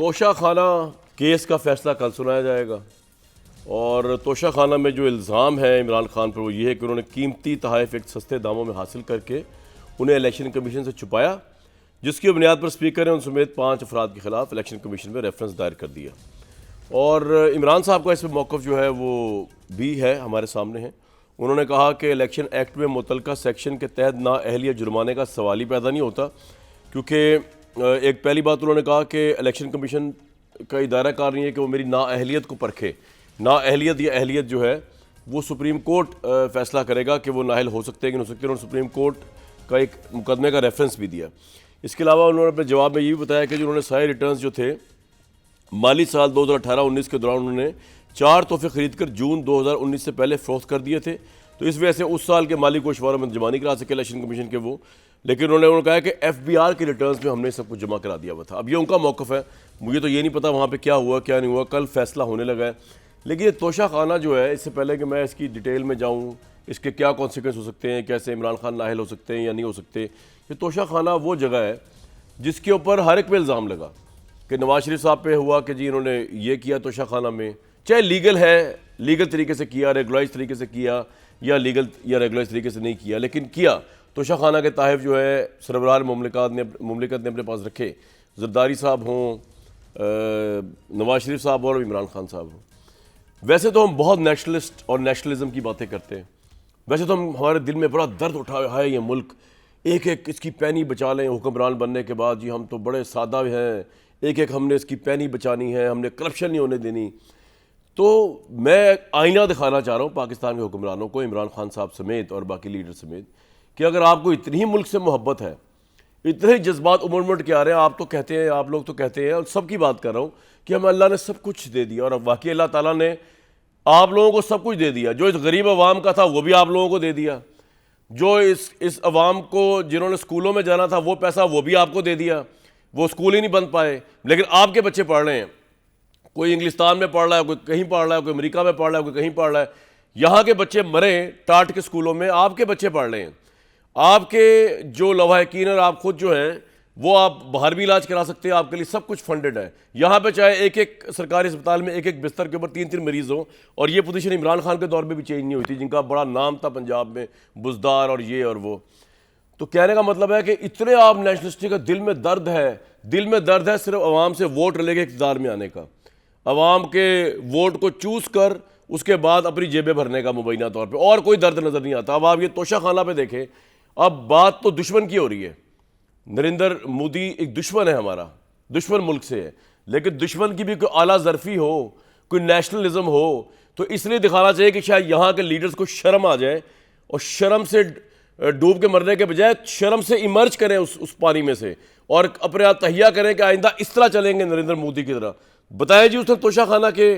तोशा खाना केस का फैसला कल सुनाया जाएगा और तोशा खाना में जो इल्ज़ाम है इमरान खान पर वो ये है कि उन्होंने कीमती तोहफ़े एक सस्ते दामों में हासिल करके उन्हें इलेक्शन कमीशन से छुपाया, जिसकी बुनियाद पर स्पीकर ने उन समेत 5 अफराद के खिलाफ इलेक्शन कमीशन में रेफरेंस दायर कर दिया। और इमरान साहब का इस पर मौक़िफ़ जो है वो भी है, हमारे सामने है। उन्होंने कहा कि इलेक्शन एक्ट में मुतल्लका सेक्शन के तहत नाअहलियत जुर्माने का सवाल ही पैदा नहीं होता, क्योंकि एक पहली बात उन्होंने कहा कि इलेक्शन कमीशन का इदारा कार नहीं है कि वो मेरी नाअहलियत को परखे। नाअहलियत या अहलियत जो है वो सुप्रीम कोर्ट फ़ैसला करेगा कि वो नाअहल हो सकते हैं कि नहीं हो सकते। उन्होंने सुप्रीम कोर्ट का एक मुकदमे का रेफरेंस भी दिया। इसके अलावा उन्होंने अपने जवाब में ये भी बताया कि जो उन्होंने सारे रिटर्न्स जो थे माली साल 2018-19 के दौरान उन्होंने 4 तोहफे खरीद कर जून 2019 से पहले फ़रोख्त कर दिए थे, तो इस वजह से उस साल के माली गोशवारों में जमा नहीं करा सके इलेक्शन कमीशन के वो। लेकिन उन्होंने कहा कि FBR के रिटर्न्स में हमने सब कुछ जमा करा दिया हुआ था। अब ये उनका मौक़िफ़ है, मुझे तो ये नहीं पता वहाँ पे क्या हुआ क्या नहीं हुआ, कल फैसला होने लगा है। लेकिन ये तोशा खाना जो है, इससे पहले कि मैं इसकी डिटेल में जाऊँ, इसके क्या कॉन्सिक्वेंस हो सकते हैं, कैसे इमरान खान नाअहल हो सकते हैं या नहीं हो सकते, ये तोशा खाना वो जगह है जिसके ऊपर हर एक पे इल्ज़ाम लगा कि नवाज शरीफ साहब पे हुआ कि जी इन्होंने ये किया तोशा खाना में, चाहे लीगल है, लीगल तरीके से किया, रेगुलाइज तरीके से किया, या लीगल या रेगुलाइज तरीके से नहीं किया, लेकिन किया। तोशा खाना के तहफ़ जो है सरबराह मुमलिकत ने अपने पास रखे, जरदारी साहब हों, नवाज शरीफ साहब और इमरान खान साहब हों। वैसे तो हम बहुत नेशनलिस्ट और नेशनलिज्म की बातें करते हैं, वैसे तो हम हमारे दिल में बड़ा दर्द उठाया है ये मुल्क, एक एक इसकी पैनी बचा लें हुक्मरान बनने के बाद, जी हम तो बड़े सादा हैं, एक एक हमने इसकी पैनी बचानी है, हमने करप्शन नहीं होने देनी। तो मैं आईना दिखाना चाह रहा हूँ पाकिस्तान के हुक्मरानों को, इमरान खान साहब समेत और बाकी लीडर समेत, कि अगर आपको इतनी ही मुल्क से मोहब्बत है, इतने ही जज्बात उमड़ के आ रहे हैं, आप तो कहते हैं, आप लोग तो कहते हैं, और सबकी बात कर रहा हूँ कि हमें अल्लाह ने सब कुछ दे दिया, और वाकई अल्लाह ताला ने आप लोगों को सब कुछ दे दिया। जो इस गरीब अवाम का था वो भी आप लोगों को दे दिया, जो इस अवाम को जिन्होंने स्कूलों में जाना था वो पैसा वो भी आपको दे दिया, वो स्कूल ही नहीं बन पाए, लेकिन आपके बच्चे पढ़ रहे हैं। कोई इंग्लिस्तान में पढ़ रहा है, कोई कहीं पढ़ रहा है, कोई अमेरिका में पढ़ रहा है, कोई कहीं पढ़ रहा है। यहाँ के बच्चे मरे टाट के स्कूलों में, आपके बच्चे पढ़ रहे हैं। आपके जो लवाहकीन और आप खुद जो हैं वो आप बाहर भी इलाज करा सकते हैं, आपके लिए सब कुछ फंडेड है। यहाँ पे चाहे एक एक सरकारी अस्पताल में एक एक बिस्तर के ऊपर 3-3 मरीज हो, और ये पोजीशन इमरान खान के दौर में भी चेंज नहीं हुई थी, जिनका बड़ा नाम था पंजाब में, बुजदार और ये और वो। तो कहने का मतलब है कि इतने आप नेशनलिस्टिक का दिल में दर्द है, दिल में दर्द है सिर्फ अवाम से वोट लेके इक़्तिदार में आने का, अवाम के वोट को चूस कर उसके बाद अपनी जेबें भरने का मुबैना तौर पे, और कोई दर्द नज़र नहीं आता। अब आप ये तोशा खाना पे देखें, अब बात तो दुश्मन की हो रही है। नरेंद्र मोदी एक दुश्मन है हमारा, दुश्मन मुल्क से है, लेकिन दुश्मन की भी कोई आला ज़रफ़ी हो, कोई नेशनलिज्म हो, तो इसलिए दिखाना चाहिए कि शायद यहाँ के लीडर्स को शर्म आ जाए, और शर्म से डूब के मरने के बजाय शर्म से इमर्ज करें उस पानी में से, और अपने आप तहिया करें कि आइंदा इस तरह चलेंगे नरेंद्र मोदी की तरह। बताएं जी उसने तोशा खाना के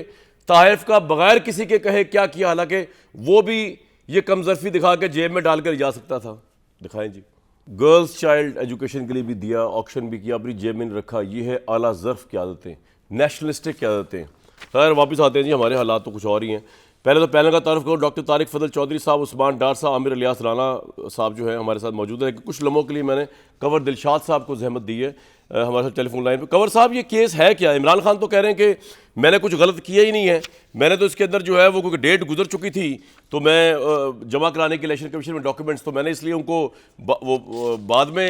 तहफ़ का बगैर किसी के कहे क्या किया, हालांकि वो भी ये कमजरफी दिखा के जेब में डालकर जा सकता था। दिखाएं जी। गर्ल्स चाइल्ड एजुकेशन के लिए भी दिया, ऑक्शन भी किया, अपनी जेब में रखा। ये है आला ज़र्फ़ की आदतें, नेशनलिस्टिक की आदतें। खैर वापस आते हैं जी, हमारे हालात तो कुछ और ही हैं। पहले तो पैनल का तारुफ करो, डॉक्टर तारिक फजल चौधरी साहब, उस्मान डार साहब, आमिर इलियास राना साहब जो है हमारे साथ मौजूद है। कुछ लम्हों के लिए मैंने कंवर दिलशाद साहब को जहमत दी है हमारे साथ टेलीफोन लाइन पे। कंवर साहब, ये केस है क्या? इमरान खान तो कह रहे हैं कि मैंने कुछ गलत किया ही नहीं है, मैंने तो इसके अंदर जो है वो क्योंकि डेट गुजर चुकी थी, तो मैं जमा कराने के इलेक्शन कमीशन में डॉक्यूमेंट्स, तो मैंने इसलिए उनको वो बाद में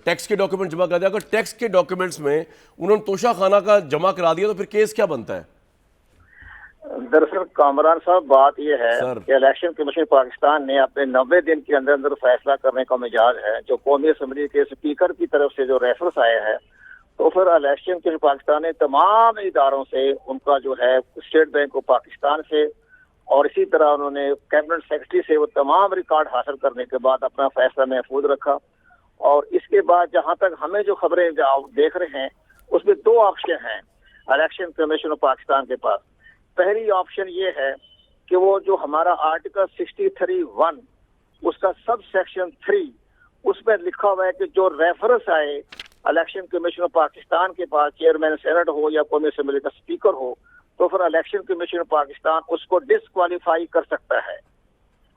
टैक्स के डॉक्यूमेंट जमा करा दिया। अगर टैक्स के डॉक्यूमेंट्स में उन्होंने तोशा खाना का जमा करा दिया तो फिर केस क्या बनता है? दरअसल कामरान साहब, बात यह है कि इलेक्शन कमीशन पाकिस्तान ने अपने 90 दिन के अंदर अंदर फैसला करने का मिजाज है, जो कौमी असम्बली के स्पीकर की तरफ से जो रेफरेंस आया है, तो फिर इलेक्शन कमीशन पाकिस्तान ने तमाम इदारों से, उनका जो है स्टेट बैंक ऑफ पाकिस्तान से, और इसी तरह उन्होंने कैबिनेट सेक्रेटरी से वो तमाम रिकॉर्ड हासिल करने के बाद अपना फैसला महफूज रखा। और इसके बाद जहाँ तक हमें जो खबरें देख रहे हैं, उसमें 2 ऑप्शन हैं इलेक्शन कमीशन ऑफ पाकिस्तान के पास। पहली ऑप्शन ये है कि वो जो हमारा आर्टिकल 63(1) उसका सब सेक्शन 3, उसमें लिखा हुआ है कि जो रेफरेंस आए इलेक्शन कमीशन ऑफ पाकिस्तान के पास, चेयरमैन सेनेट हो या कौमी असेंबली का स्पीकर हो, तो फिर इलेक्शन कमीशन ऑफ पाकिस्तान उसको डिस्क्वालीफाई कर सकता है।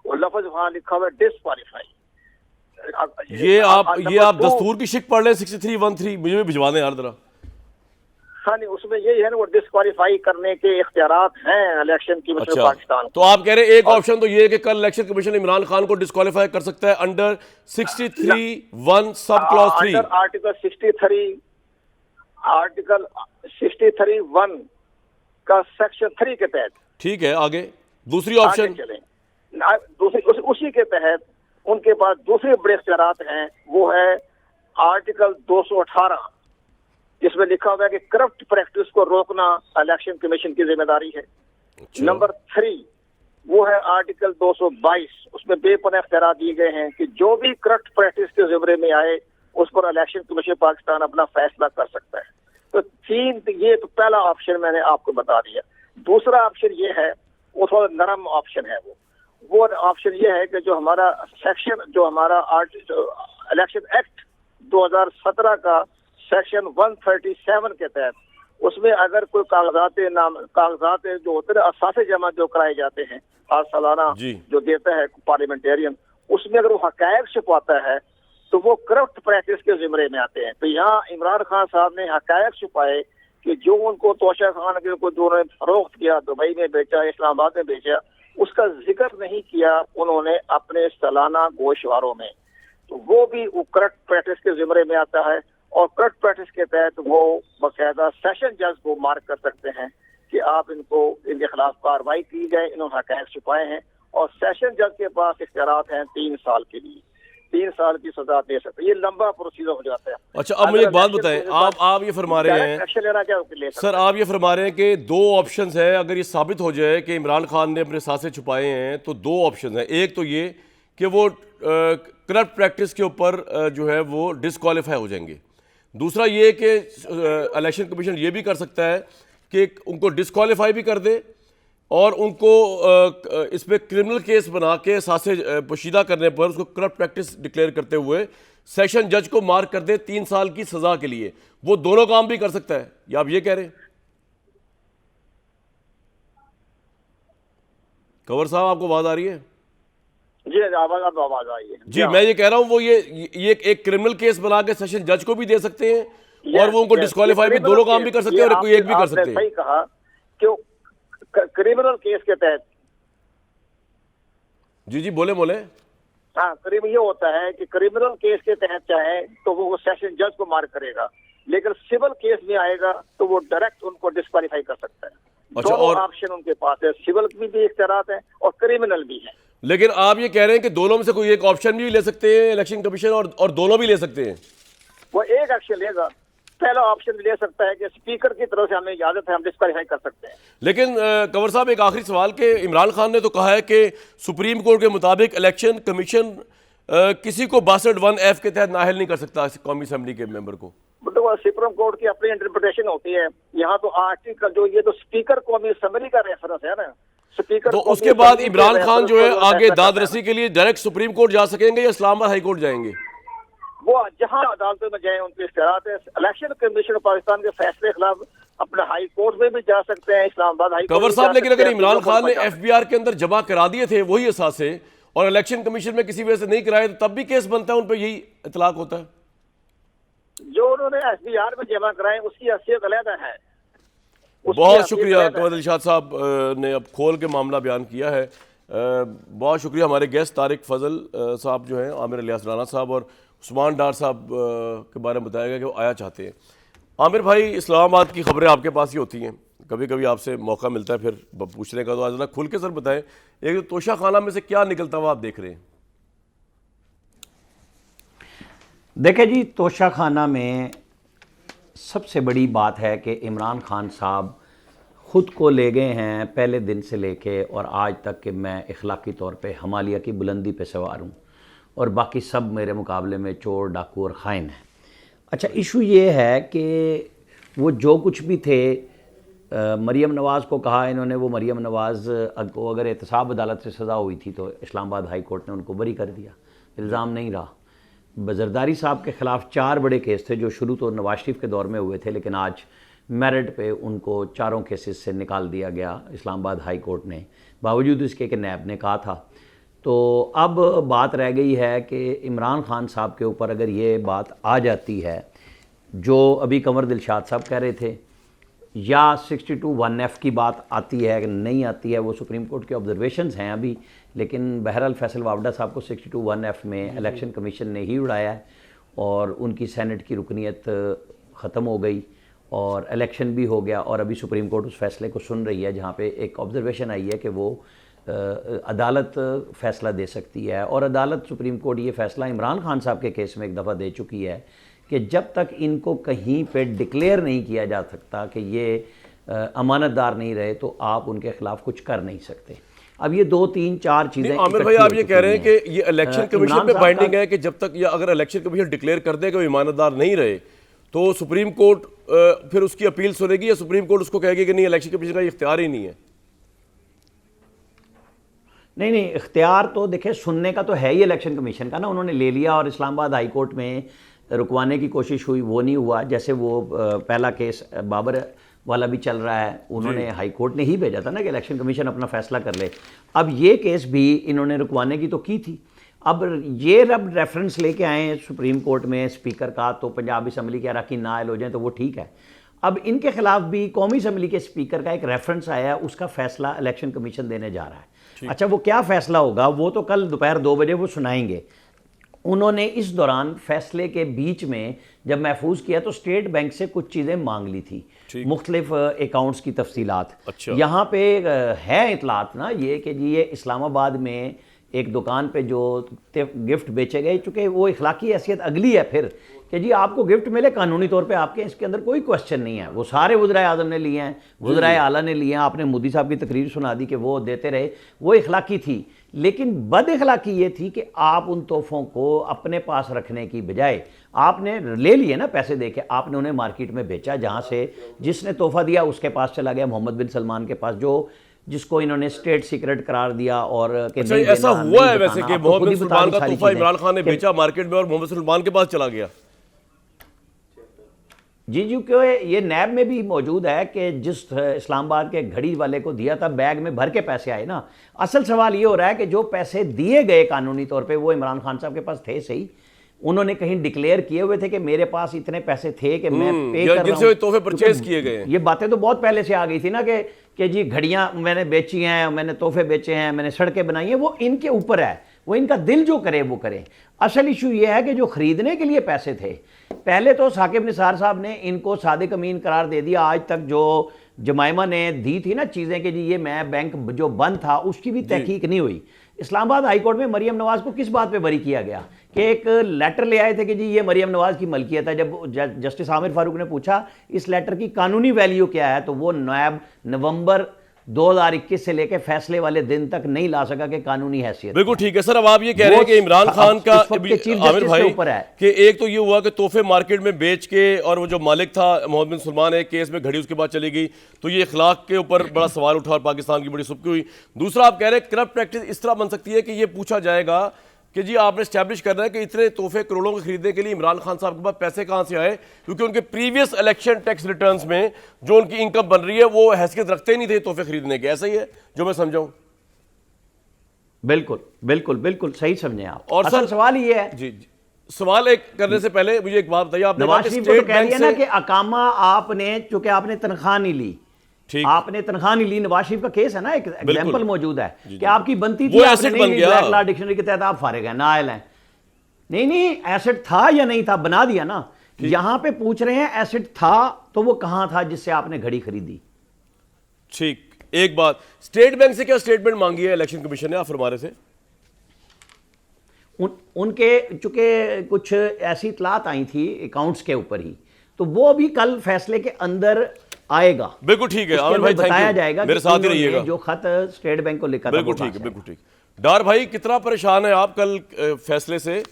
वो लफ्ज वहां लिखा हुआ है, डिस्क्वालीफाई। ये आप दस्तूर की शिक पढ़ लें, 63(1)(3 मुझे भी भिजवा दें यार जरा। हाँ नहीं, उसमें यही है ना, वो डिस्क्वालीफाई करने के इख्तियारात हैं इलेक्शन कमीशन अच्छा, पाकिस्तान तो आप कह रहे हैं एक ऑप्शन तो ये है कि कल इलेक्शन कमीशन इमरान खान को डिस्क्वालीफाई कर सकता है under 63(1) sub clause 3, under article 63(1) का सेक्शन 3 के तहत। ठीक है, आगे दूसरी आगे ऑप्शन। चलें। उसी के तहत उनके पास दूसरे बड़े इख्तियारात हैं, वो है आर्टिकल 218, जिसमें लिखा हुआ है कि करप्ट प्रैक्टिस को रोकना इलेक्शन कमीशन की जिम्मेदारी है। अच्छा। नंबर 3 वो है आर्टिकल 222, उसमें बेपनाह इख्तियार दिए गए हैं कि जो भी करप्ट प्रैक्टिस के ज़िम्मे में आए उस पर इलेक्शन कमीशन पाकिस्तान अपना फैसला कर सकता है। तो ये तो पहला ऑप्शन मैंने आपको बता दिया। दूसरा ऑप्शन ये है, वो थोड़ा नरम ऑप्शन है। वो ऑप्शन ये है कि जो हमारा सेक्शन, जो हमारा इलेक्शन एक्ट 2017 का सेक्शन 137 के तहत, उसमें अगर कोई कागजात जो होते हैं असासे जमा जो कराए जाते हैं हर सालाना जो देता है पार्लियामेंटेरियन, उसमें अगर वो हकायक छुपाता है तो वो करप्ट प्रैक्टिस के जिम्मे में आते हैं। तो यहाँ इमरान खान साहब ने हकायक छुपाए कि जो उनको तोशा खान के को जो उन्होंने फरोख्त किया, दुबई में बेचा, इस्लामाबाद में बेचा, उसका जिक्र नहीं किया उन्होंने अपने सालाना गोशवारों में। तो वो भी करप्ट प्रैक्टिस के जिम्मे में आता है और करप्ट प्रैक्टिस के तहत वो बाकायदा सेशन जज को मार्क कर सकते हैं कि आप इनके खिलाफ कार्रवाई की जाए, इन्होंने हकायक छुपाए हैं। और सेशन जज के पास इख्तियारात हैं 3 साल के लिए, 3 साल की सजा दे सकते हैं। ये लंबा प्रोसीजर हो जाता है। अच्छा, अब मुझे एक बात बताएं, आप ये फरमा रहे हैं एक्शन लेना क्या ले सर, आप ये फरमा रहे हैं कि 2 ऑप्शंस है, अगर ये साबित हो जाए कि इमरान खान ने अपने सासे छुपाए हैं तो 2 ऑप्शन है। एक तो ये कि वो करप्ट प्रैक्टिस के ऊपर जो है वो डिस्क्वालीफाई हो जाएंगे। दूसरा ये कि इलेक्शन कमीशन ये भी कर सकता है कि उनको डिस्क्वालीफाई भी कर दे और उनको इस पर क्रिमिनल केस बना के सासे पोशीदा करने पर उसको करप्ट प्रैक्टिस डिक्लेयर करते हुए सेशन जज को मार्क कर दे 3 साल की सजा के लिए। वो दोनों काम भी कर सकता है, या आप ये कह रहे हैं? कंवर साहब, आपको आवाज आ रही है? जी, आवाज आई है जी। मैं ये कह रहा हूं वो ये एक क्रिमिनल केस बना के सेशन जज को भी दे सकते हैं और वो उनको डिस्क्वालीफाई भी, दोनों काम भी कर सकते हैं और कोई एक भी कर सकते हैं। सही कहा कि क्रिमिनल केस के तहत। जी बोले बोले। हाँ, करीब ये होता है कि क्रिमिनल केस के तहत चाहे तो वो सेशन जज को मार्क करेगा, लेकिन सिविल केस में आएगा तो वो डायरेक्ट उनको डिस्क्वालीफाई कर सकता है। अच्छा, और ऑप्शन उनके पास है, सिविल भी इख्तियारात है और क्रिमिनल भी है। लेकिन आप ये कह रहे हैं कि दोनों में से कोई एक ऑप्शन भी ले सकते हैं इलेक्शन कमीशन और दोनों भी ले सकते हैं? वो एक एक्शन लेगा, पहला ऑप्शन ले सकता है कि स्पीकर की तरफ से हमें इजाजत है, हम डिस्क्वालीफाई कर सकते हैं। लेकिन कंवर साहब, एक आखिरी सवाल कि इमरान खान ने तो कहा है कि सुप्रीम कोर्ट के मुताबिक इलेक्शन कमीशन किसी को 62(1)(f) के तहत नाअहल नहीं कर सकता कौमी असम्बली के मेंबर को। तो सुप्रीम कोर्ट की अपनी इंटरप्रिटेशन होती है। यहाँ तो आर्टिकल जो ये तो स्पीकर कौमी असम्बली का रेफरेंस है ना, स्पीकर। तो उसके बाद इमरान खान जो है आगे दाद रसी के लिए डायरेक्ट सुप्रीम कोर्ट जा सकेंगे या इस्लामाबाद हाई कोर्ट जाएंगे? वो जहां अदालतों में जाए उनके इख्तियारात है। इलेक्शन कमीशन पाकिस्तान के फैसले के खिलाफ अपने हाई कोर्ट में भी जा सकते हैं, इस्लामाबाद हाई कोर्ट। कंवर साहब, लेकिन अगर इमरान खान ने FBR के अंदर जमा करा दिए थे वही असासे और इलेक्शन कमीशन में किसी वजह से नहीं कराए तो तब भी केस बनता है, उन पर यही इतलाक होता है। जो उन्होंने FBR में जमा कराए उसकी हैसियत अलग है। बहुत शुक्रिया कंवर दिलशाद साहब ने अब खोल के मामला बयान किया है। बहुत शुक्रिया। हमारे गेस्ट तारिक फजल साहब जो हैं, आमिर इलियास राना साहब और उस्मान डार साहब के बारे में बताया गया कि वो आया चाहते हैं। आमिर भाई, इस्लामाबाद की खबरें आपके पास ही होती हैं, कभी कभी आपसे मौका मिलता है फिर पूछने का, तो आज ना खुल के सर बताएं, एक तोशा खाना में से क्या निकलता हुआ आप देख रहे हैं? देखें जी, तोशा खाना में सबसे बड़ी बात है कि इमरान खान साहब ख़ुद को ले गए हैं पहले दिन से लेके और आज तक कि मैं इखलाकी तौर पे हिमालय की बुलंदी पे सवार हूँ और बाकी सब मेरे मुकाबले में चोर, डाकू और ख़ाइन हैं। अच्छा, इशू ये है कि वो जो कुछ भी थे, मरीम नवाज़ को कहा इन्होंने, वो मरीम नवाज़ को अगर एहतसाब अदालत से सज़ा हुई थी तो इस्लामाबाद हाई कोर्ट ने उनको बरी कर दिया, इल्ज़ाम नहीं रहा। जरदारी साहब के ख़िलाफ़ 4 बड़े केस थे जो शुरू तो नवाज शरीफ के दौर में हुए थे, लेकिन आज मेरिट पे उनको 4 केसेस से निकाल दिया गया इस्लामाबाद हाई कोर्ट ने, बावजूद इसके कि नैब ने कहा था। तो अब बात रह गई है कि इमरान खान साहब के ऊपर अगर ये बात आ जाती है जो अभी कंवर दिलशाद साहब कह रहे थे या 62(1)(f की बात आती है कि नहीं आती है, वो सुप्रीम कोर्ट के ऑब्जर्वेशंस हैं अभी, लेकिन बहरहाल फैसल वावडा साहब को 62(1)(f में इलेक्शन कमीशन ने ही उड़ाया है और उनकी सेनेट की रुकनीत ख़त्म हो गई और इलेक्शन भी हो गया और अभी सुप्रीम कोर्ट उस फैसले को सुन रही है, जहाँ पे एक ऑब्जर्वेशन आई है कि वो अदालत फ़ैसला दे सकती है। और अदालत, सुप्रीम कोर्ट ये फ़ैसला इमरान खान साहब के केस में एक दफ़ा दे चुकी है कि जब तक इनको कहीं पे डिक्लेयर नहीं किया जा सकता कि ये अमानतदार नहीं रहे तो आप उनके खिलाफ कुछ कर नहीं सकते। अब ये 2 3 4 चीज़ें, आमिर भाई आप ये कह रहे हैं कि ये इलेक्शन कमीशन पे बाइंडिंग है कि जब तक, या अगर इलेक्शन कमीशन डिक्लेयर कर दे कि वो ईमानदार नहीं रहे तो सुप्रीम कोर्ट फिर उसकी अपील सुनेगी, या सुप्रीम कोर्ट उसको कहेगी कि नहीं, इलेक्शन कमीशन का ये इख्तियार ही नहीं है? नहीं, इख्तियार तो देखिए सुनने का तो है ही इलेक्शन कमीशन का ना, उन्होंने ले लिया और इस्लामाबाद हाई कोर्ट में रुकवाने की कोशिश हुई, वो नहीं हुआ। जैसे वो पहला केस बाबर वाला भी चल रहा है, उन्होंने हाई कोर्ट ने ही भेजा था ना कि इलेक्शन कमीशन अपना फैसला कर ले। अब ये केस भी इन्होंने रुकवाने की तो की थी, अब ये रब रेफरेंस लेके आए सुप्रीम कोर्ट में स्पीकर का, तो पंजाब असम्बली के अरकान नाअहल हो जाए तो वो ठीक है। अब इनके खिलाफ भी कौमी असम्बली के स्पीकर का एक रेफरेंस आया, उसका फैसला इलेक्शन कमीशन देने जा रहा है। अच्छा, वो क्या फैसला होगा वो तो कल दोपहर 2 बजे वो सुनाएंगे। उन्होंने इस दौरान फैसले के बीच में जब महफूज किया तो स्टेट बैंक से कुछ चीज़ें मांग ली थी, मुख्तलिफ अकाउंट्स की तफसीलात। अच्छा। यहाँ पे है इतलात ना ये कि जी ये इस्लामाबाद में एक दुकान पे जो गिफ्ट बेचे गए, चूँकि वो इखलाकी हैसियत अगली है फिर कि जी आपको गिफ्ट मिले कानूनी तौर पे आपके, इसके अंदर कोई क्वेश्चन नहीं है, वो सारे वज़ीर आज़म ने लिए हैं, वज़ीर आला ने लिए हैं, आपने मोदी साहब की तकरीर सुना दी कि वो देते रहे, वो इखलाकी थी। लेकिन बद इखलाकी ये थी कि आप उन तोहफ़ों को अपने पास रखने की बजाय आपने ले लिए ना पैसे दे के, आपने उन्हें मार्केट में बेचा, जहाँ से जिसने तोहफ़ा दिया उसके पास चला गया, मोहम्मद बिन सलमान के पास, जिसको इन्होंने स्टेट सीक्रेट करार दिया। और अच्छा, ऐसा हुआ है वैसे कि मोहम्मद बिन सलमान का तोहफा इमरान खान ने बेचा मार्केट में और मोहम्मद सलमान के पास चला गया? जी, क्योंकि ये नैब में भी मौजूद है कि जिस इस्लामाबाद के घड़ी वाले को दिया था बैग में भर के पैसे आए ना। असल सवाल ये हो रहा है कि जो पैसे दिए गए कानूनी तौर पे वो इमरान खान साहब के पास थे सही, उन्होंने कहीं डिक्लेयर किए हुए थे कि मेरे पास इतने पैसे थे कि मैं पे कर रहा हूं, तोहफे परचेज किए गए। ये बातें तो बहुत पहले से आ गई थी ना कि जी घड़ियां मैंने बेची हैं, मैंने तोहफे बेचे हैं, मैंने सड़कें बनाई हैं, वो इनके ऊपर है, वो इनका दिल जो करे वो करे। असल इशू ये है कि जो खरीदने के लिए पैसे थे, पहले तो साकिब निसार साहब ने इनको सादिक अमीन करार दे दिया। आज तक जो जमाइमा ने दी थी ना चीज़ें कि जी ये मैं बैंक जो बंद था उसकी भी तहकीक नहीं हुई। इस्लामाबाद हाई कोर्ट में मरियम नवाज को किस बात पे बरी किया गया कि एक लेटर ले आए थे कि जी ये मरियम नवाज की मलकियत है। जब जस्टिस आमिर फारूक ने पूछा इस लेटर की कानूनी वैल्यू क्या है, तो वो नायब नवंबर 2021 से लेकर फैसले वाले दिन तक नहीं ला सका कि कानूनी हैसियत। बिल्कुल ठीक है सर। अब आप ये कह रहे हैं कि इमरान खान का आमिर भाई ऊपर है कि एक तो ये हुआ कि तोहफे मार्केट में बेच के, और वो जो मालिक था मोहम्मद बिन सलमान, एक केस में घड़ी उसके बाद चली गई, तो ये इखलाक के ऊपर बड़ा सवाल उठा और पाकिस्तान की बड़ी सुबकी हुई। दूसरा आप कह रहे हैं करप्ट प्रैक्टिस इस तरह बन सकती है कि ये पूछा जाएगा कि जी आपने स्टैब्लिश करना है कि इतने तोहफे करोड़ों के खरीदने के लिए इमरान खान साहब के पास पैसे कहाँ से आए, क्योंकि उनके प्रीवियस इलेक्शन टैक्स रिटर्न्स में जो उनकी इनकम बन रही है वो हैसियत रखते ही नहीं थे तोहफे खरीदने के। ऐसा ही है जो मैं समझाऊं? बिल्कुल बिल्कुल बिल्कुल सही समझे आप। और सर सवाल ये है, जी सवाल एक करने से पहले मुझे एक बात बताइए, आपने नवाज शरीफ को तो कह दिया ना कि अकामा आपने, चूंकि आपने तनख्वाह नहीं ली, आपने तनख्वाह नहीं ली। नवाज शरीफ का केस है ना, एक एग्जांपल मौजूद है कि आपकी बनती थी, आपने नहीं ली, ब्लैक लॉ डिक्शनरी के तहत आप फारिग हैं, नाअहल हैं। नहीं एसेट था या नहीं था, बना दिया ना। यहां पे पूछ रहे हैं एसेट था तो वो कहां था जिससे आपने घड़ी खरीदी। ठीक, एक बात, स्टेट बैंक से क्या स्टेटमेंट मांगी है इलेक्शन कमीशन ने, आप फरमा रहे थे? उनके चूंकि कुछ ऐसी इतलात आई थी अकाउंट्स के ऊपर ही, तो वो भी कल फैसले के अंदर आएगा। बिल्कुल ठीक है आमिर भाई, बताया जाएगा मेरे साथ ही रहिएगा। जो खत स्टेट बैंक को लिखा था। बिल्कुल ठीक है, बिल्कुल ठीक। डार भाई कितना परेशान है आप कल फैसले से?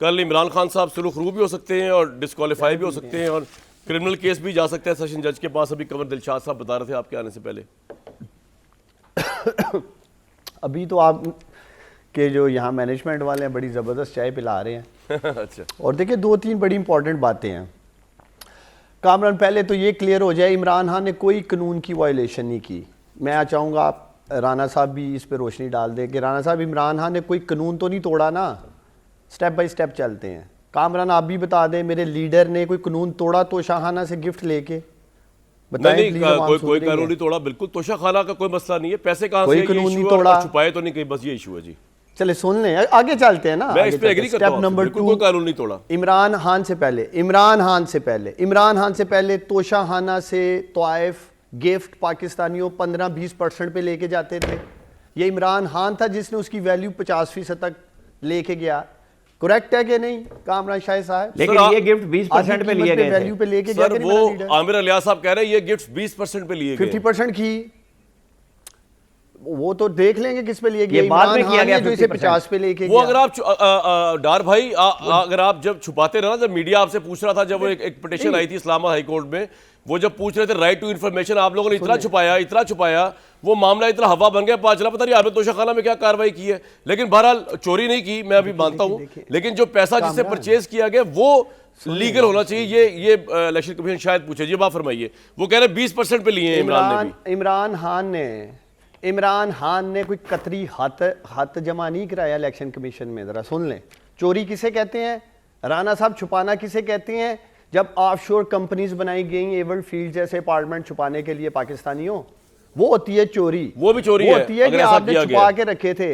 कल इमरान खान साहब सुलूखरू भी हो सकते हैं और डिस्क्वालीफाई भी हो सकते हैं और क्रिमिनल केस भी जा सकता है सेशन जज के पास। अभी कंवर दिलशाद साहब बता रहे थे आपके आने से पहले। अभी तो आप के जो यहाँ मैनेजमेंट वाले हैं बड़ी ज़बरदस्त चाय पिला रहे हैं। अच्छा, और देखिए 2-3 बड़ी इंपॉर्टेंट बातें हैं। कामरान, पहले तो ये क्लियर हो जाए, इमरान खान ने कोई कानून की वायलेशन नहीं की। मैं चाहूँगा आप राना साहब भी इस पर रोशनी डाल दें कि राना साहब इमरान खान ने कोई कानून तो नहीं तोड़ा ना। स्टेप बाय स्टेप चलते हैं। कामरान आप भी बता दें, मेरे लीडर ने कोई कानून तोड़ा तो शाहाना से गिफ्ट लेके? बताएं नहीं प्लीज। कोई कानून नहीं तोड़ा, बिल्कुल तोशा खाना का कोई मसला नहीं है, पैसे कहाँ कोई से, ये कानून issue नहीं है, और तोड़ा। छुपाए तो नहीं कहीं, बस ये इशू है जी। चले सुन लें, आगे चलते हैं ना। मैं इस पे एग्री करता स्टेप हूँ, नंबर बिल्कुल 2, कोई कानून नहीं तोड़ा। इमरान खान से पहले तोशा खाना से तोइफ गिफ्ट पाकिस्तानियों 15-20% पे लेके जाते थे। ये इमरान खान था जिसने उसकी वैल्यू 50% तक लेके गया। करेक्ट है कि नहीं कामरान शाह साहब? लेकिन ये गिफ्ट 20% पे लिए गए वैल्यू पे लेके गया सर कि वो नहीं लीडर? आमिर अलियास साहब कह रहे हैं ये गिफ्ट 20% पे लिए गए। 50% की वो तो देख लेंगे किस पे लिए गया। ये बाद में इमरान किया खान गया ने जो इसे 50% 50 पे लेके वो गया। अगर आप डार भाई अगर आप जब छुपाते रहे ना, जब मीडिया आपसे पूछ रहा था, जब वो एक पिटीशन आई थी इस्लामाबाद हाई कोर्ट में, वो जब पूछ रहे थे राइट टू इन्फॉर्मेशन, आप लोगों ने इतना छुपाया, वो मामला इतना हवा बन गया, पता चला पता नहीं आपने तोशा खाना में क्या कार्रवाई की है। लेकिन बहरहाल चोरी नहीं की, मैं अभी मानता हूं, लेकिन जो पैसा जिससे परचेज किया गया वो लीगल होना चाहिए। ये इलेक्शन कमीशन शायद पूछे जी, बात फरमाइए। वो कह रहे 20% पे लिए हैं इमरान ने भी। इमरान खान ने कोई कतरी हाथ जमा नहीं कराया इलेक्शन कमीशन में। जरा सुन लें, चोरी किसे कहते हैं, राणा साहब छुपाना किसे कहते हैं? जब ऑफशोर कंपनीज बनाई गई एवर्ड फील्ड जैसे अपार्टमेंट छुपाने के लिए पाकिस्तानियों, वो होती है चोरी। वो भी चोरी वो है, होती है कि अगर ऐसा आपने किया छुपा गया। के रखे थे।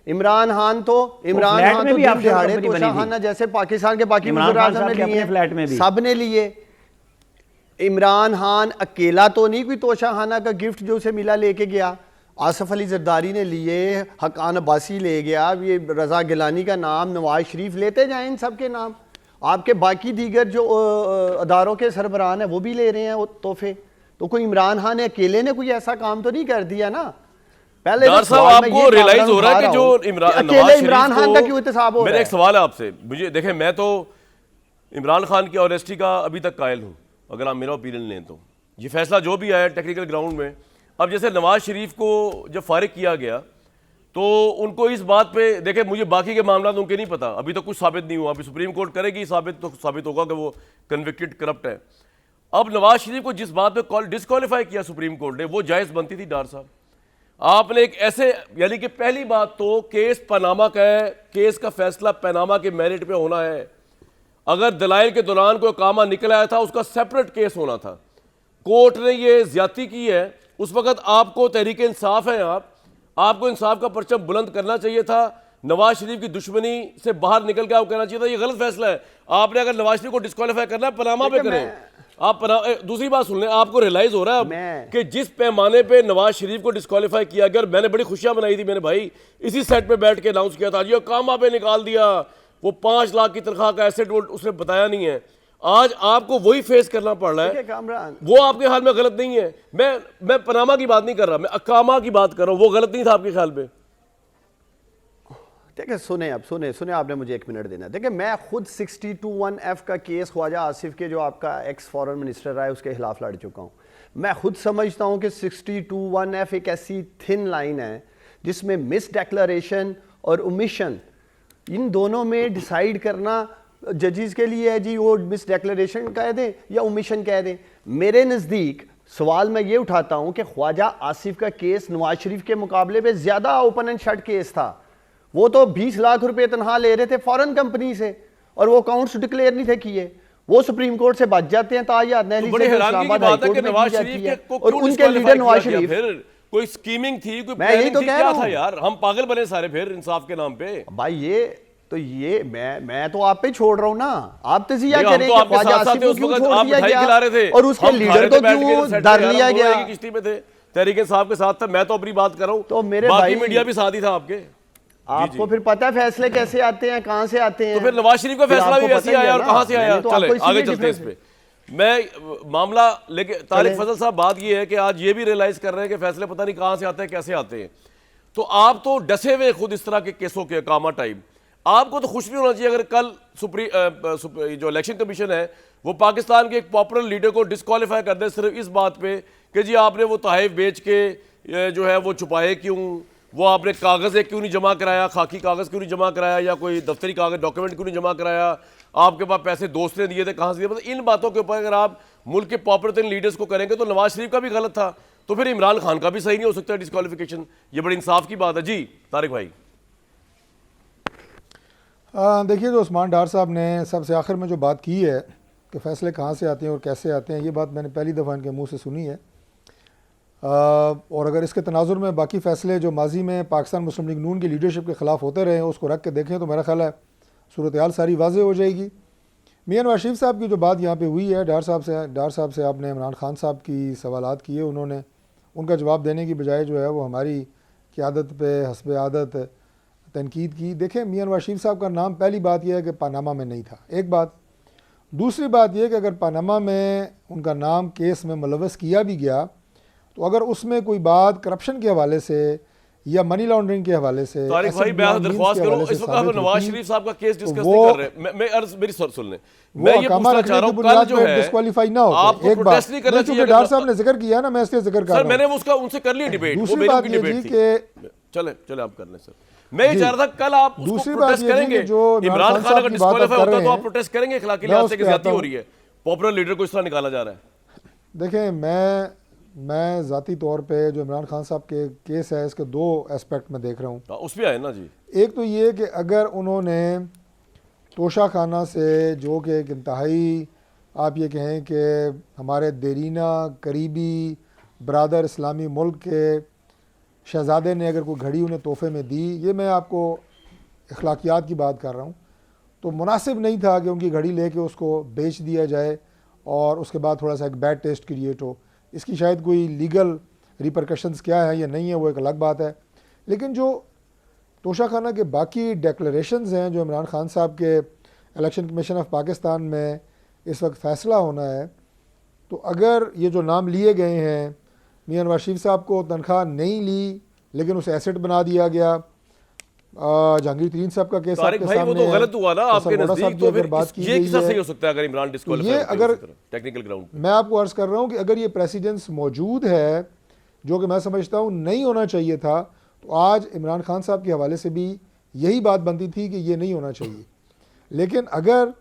इमरान खान तो फ्लैट में भी दिन offshore दिहाड़े कंपनी बनी तोशा थी। खाना जैसे पाकिस्तान के बाकी इमरान वज़ीर खान आज़म ने साहब के लिए अपने फ्लैट में भी। सब ने लिए। इमरान खान अकेला तो नहीं कोई तोशा खाना का गिफ्ट जो उसे मिला लेके गया। आसफ अली जरदारी ने लिए, हकान अब्बासी ले गया, ये रजा गिलानी का नाम, नवाज शरीफ, लेते जाएं इन सब के नाम। आपके बाकी दीगर जो अदारों के सरबराहान है वो भी ले रहे हैं वो तोहफे। तो कोई इमरान खान ने अकेले ने कोई ऐसा काम तो नहीं कर दिया ना। पहले डॉक्टर साहब आपको रियलाइज हो रहा है कि जो अकेले इमरान खान का क्यों एहतसाब हो रहा मेरा है? एक सवाल है आपसे, मुझे देखें, मैं तो इमरान खान की ऑनेस्टी का अभी तक कायल हूं, अगर आप मेरा ओपिनियन लें तो। ये फैसला जो भी आया टेक्निकल ग्राउंड में, अब जैसे नवाज शरीफ को जब फारिग किया गया तो उनको इस बात पे, देखें मुझे बाकी के मामला उनके नहीं पता, अभी तो कुछ साबित नहीं हुआ, अभी सुप्रीम कोर्ट करेगी साबित, तो साबित होगा कि वो कन्विक्टेड करप्ट है। अब नवाज शरीफ को जिस बात पे डिस्क्वालीफाई किया सुप्रीम कोर्ट ने, वो जायज़ बनती थी डार साहब। आपने एक ऐसे, यानी कि पहली बात तो केस पनामा का है, केस का फैसला पनामा के मेरिट पे होना है। अगर दलाइल के दौरान कोई कामा निकल आया था उसका सेपरेट केस होना था। कोर्ट ने ये ज्यादती की है, उस वक्त आपको तहरीक इंसाफ है, आपको इंसाफ का परचम बुलंद करना चाहिए था। नवाज शरीफ की दुश्मनी से बाहर निकल के आपको कहना चाहिए था ये गलत फैसला है। आपने अगर नवाज शरीफ को डिस्क्वालीफाई करना है पनामा पे करें। आप दूसरी बात सुन लें, आपको रियलाइज हो रहा है कि जिस पैमाने पे नवाज शरीफ को डिस्क्वालीफाई किया गया, और मैंने बड़ी खुशियां मनाई थी, मैंने भाई इसी सेट पे बैठ के अनाउंस किया था, जी कामा पे निकाल दिया, वो 5 लाख की तनख्वाह का एसेट उसने बताया नहीं है। आज आपको वही फेस करना पड़ रहा है। वो आपके ख्याल में गलत नहीं है। मैं पनामा की बात नहीं कर रहा, मैं अकामा की बात कर रहा हूं। वो गलत नहीं था आपके ख्याल में? देखिए सुने आपने मुझे 1 मिनट देना। देखिए मैं खुद 62(1)(f का केस ख्वाजा आसिफ के जो आपका एक्स फॉरेन मिनिस्टर रहा है उसके खिलाफ लड़ चुका हूँ। मैं खुद समझता हूँ कि 62(1)(f एक ऐसी थिन लाइन है जिसमें मिस डेक्लरेशन और ओमिशन, इन दोनों में डिसाइड करना जजेस के लिए है जी, वो मिस डेक्लरेशन कह दें या ओमिशन कह दें। मेरे नज़दीक सवाल मैं ये उठाता हूँ कि ख्वाजा आसिफ का केस नवाज शरीफ के मुकाबले में ज़्यादा ओपन एंड शट केस था। वो तो 20 लाख रुपए तनख्वाह ले रहे थे फॉरेन कंपनी से और वो अकाउंट्स डिक्लेयर नहीं थे किए। वो सुप्रीम कोर्ट से बच जाते हैं, ताज नहली से इस्लामाबाद हाई कोर्ट में की जाती है। और उनके लीडर नवाज शरीफ, फिर कोई स्कीमिंग थी, कोई मैं यही तो कह रहा हूं यार, हम पागल बने सारे फिर इंसाफ के नाम पे। भाई ये मैं तो आप पे छोड़ रहा हूं ना। आप तजिया करें तो कि ख्वाजा आसिफ को क्यों छोड़ दिया गया और उसके लीडर को क्यों डर लिया गया। किश्ती में थे, तहरीक इंसाफ के साथ था, मैं तो अपनी बात कर रहा हूं, तो मेरे बाकी मीडिया भी साथ ही था आपके। आपको फिर पता है फैसले कैसे आते हैं, कहां से आते हैं? तो फिर नवाज शरीफ का फैसला भी वैसे आया और कहां से आया? चले आगे चलते हैं इस पे। मैं मामला लेके तारिक फजल साहब, बात ये है कि आज ये भी रियलाइज कर रहे हैं कि फैसले पता नहीं कहां से आते हैं, कैसे आते हैं। तो आप तो डसे हुए खुद इस तरह के केसों के कामा टाइम, आपको तो खुश नहीं होना चाहिए अगर कल जो इलेक्शन कमीशन है वो पाकिस्तान के एक पॉपुलर लीडर को डिस्क्वालीफाई कर दे सिर्फ इस बात पे कि जी आपने वो तहफ़ बेच के जो है वो छुपाए क्यों, वो आपने कागज़ क्यों नहीं जमा कराया, खाकी कागज़ क्यों नहीं जमा कराया, या कोई दफ्तरी कागज़ डॉक्यूमेंट क्यों नहीं जमा कराया, आपके पास पैसे दोस्त ने दिए थे कहाँ से दिए। मतलब इन बातों के ऊपर अगर आप मुल्क के पॉपुलर लीडर्स को करेंगे तो नवाज शरीफ का भी गलत था, तो फिर इमरान खान का भी सही नहीं हो सकता डिस्क्वालिफिकेशन। ये बड़ी इंसाफ की बात है। जी तारिक भाई। देखिए, जो उस्मान डार साहब ने सबसे आखिर में जो बात की है कि फ़ैसले कहाँ से आते हैं और कैसे आते हैं, ये बात मैंने पहली दफ़ा इनके मुंह से सुनी है। और अगर इसके तनाजुर में बाकी फ़ैसले जो माजी में पाकिस्तान मुस्लिम लीग नून की लीडरशिप के ख़िलाफ़ होते रहे हैं उसको रख के देखें तो मेरा ख्याल है सूरत हाल सारी वाज़ेह हो जाएगी। मियां नवाज शरीफ साहब की जो बात यहाँ पे हुई है, डार साहब से आपने इमरान खान साहब की सवालात किए, उन्होंने उनका जवाब देने की बजाय जो है वो हमारी क़यादत पे हस्ब आदत तनकीद की। देखें, मियां नवाज शरीफ साहब का नाम पहली बात यह है कि पानामा में नहीं था, एक बात। दूसरी बात यह कि अगर पानामा में उनका नाम केस में मुलव्वस किया भी गया तो अगर उसमें कोई बात करप्शन के हवाले से या मनी लॉन्ड्रिंग के हवाले से, तारिक भाई मैं दरख्वास्त करूं, इस वक्त हम नवाज शरीफ साहब का केस डिस्कस नहीं कर रहे। मैं अर्ज मेरी सुन लें, मैं ये पूछना चाह रहा हूं कल जो है डिस्क्वालीफाई ना हो, आपको एक बात नहीं करना चाहिए। डार साहब ने जिक्र किया ना, मैं इसलिए जिक्र कर रहा सर हूं। मैंने उसका उनसे कर ली डिबेट, वो दूसरी मेरी बात की ये डिबेट थी थी। चले चले आप कर लें सर। मैं ये चाह रहा था कल आप उसको दूसरी बात प्रोटेस्ट ये थी करेंगे, कि जो इमरान खान अगर की बात डिस्क्वालीफाई कर होता रहे तो आप हैं, प्रोटेस्ट करेंगे इखलाकी मैं लिहाज उस से कि पे ज्यादती आता हो रही है, पॉपुलर लीडर को इस तरह निकाला जा रहा है। देखें, मैं ज़ाती तौर पे जो इमरान खान साहब के केस है इसके दो एस्पेक्ट में देख रहा हूँ। उस पर आए ना जी। एक तो ये कि अगर उन्होंने तोशा खाना से, जो कि एक इंतहाई आप ये कहें कि हमारे देरीना करीबी बरादर इस्लामी मुल्क के शहज़ादे ने अगर कोई घड़ी उन्हें तोहफे में दी, ये मैं आपको अखलाकियात की बात कर रहा हूँ, तो मुनासिब नहीं था कि उनकी घड़ी लेके उसको बेच दिया जाए और उसके बाद थोड़ा सा एक बैड टेस्ट क्रिएट हो। इसकी शायद कोई लीगल रिपरकशंस क्या है या नहीं है वो एक अलग बात है, लेकिन जो तोशा खाना के बाकी डेक्लरेशंस हैं जो इमरान खान साहब के इलेक्शन कमीशन ऑफ पाकिस्तान में इस वक्त फ़ैसला होना है, तो अगर ये जो नाम लिए गए हैं, मियां नवाज शरीफ साहब को तनख्वाह नहीं ली लेकिन उसे एसेट बना दिया गया, जहांगीर तरीन साहब का केस तारिक भाई वो तो गलत हुआ ना आपके नजदीक, तो फिर ये किस सही हो सकता है अगर इमरान डिस्क्वालीफाई होते हैं अगर टेक्निकल ग्राउंड पे? मैं आपको अर्ज कर रहा हूँ कि अगर ये प्रेसिडेंस मौजूद है, जो कि मैं समझता हूँ नहीं होना चाहिए था, तो आज इमरान खान साहब के हवाले से भी यही बात बनती थी कि ये नहीं होना चाहिए। लेकिन अगर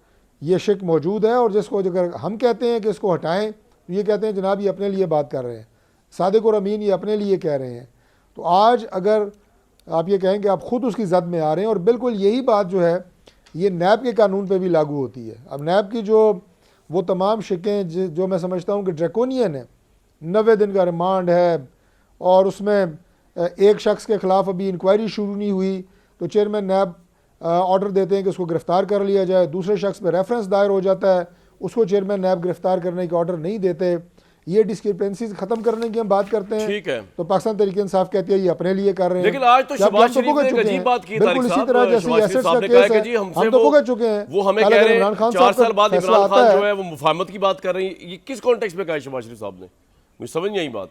ये शिक मौजूद है और जिसको अगर हम कहते हैं कि इसको हटाएं, तो ये कहते हैं जनाब ये अपने लिए बात कर रहे हैं, सादिक और अमीन ये अपने लिए कह रहे हैं। तो आज अगर आप ये कहें कि आप ख़ुद उसकी जद में आ रहे हैं, और बिल्कुल यही बात जो है ये नैब के कानून पे भी लागू होती है। अब नैब की जो वो तमाम शिकें जो मैं समझता हूँ कि ड्रैकोनियन है, 90 दिन का रिमांड है और उसमें एक शख्स के ख़िलाफ़ अभी इंक्वायरी शुरू नहीं हुई तो चेयरमैन नैब ऑर्डर देते हैं कि उसको गिरफ़्तार कर लिया जाए, दूसरे शख्स पे रेफरेंस दायर हो जाता है, उसको चेयरमैन नैब गिरफ़्तार करने के ऑर्डर नहीं देते। ये डिस्क्रिपेंसीज खत्म करने की हम बात करते हैं, ठीक है, तो पाकिस्तान तहरीक इंसाफ कहती है ये अपने लिए कर रहे हैं। लेकिन आज तो शहबाज शरीफ ने एक अजीब बात की, बिल्कुल इसी तरह जैसे एसेट्स का केस है, हम तो भुगत चुके हैं। वो हमें कह रहे हैं 4 साल बाद इमरान खान जो है वो मुफाहमत की बात कर रही है। ये किस कॉन्टेक्स्ट में कहा है शहबाज शरीफ साहब ने? मुझे समझ नहीं आई बात।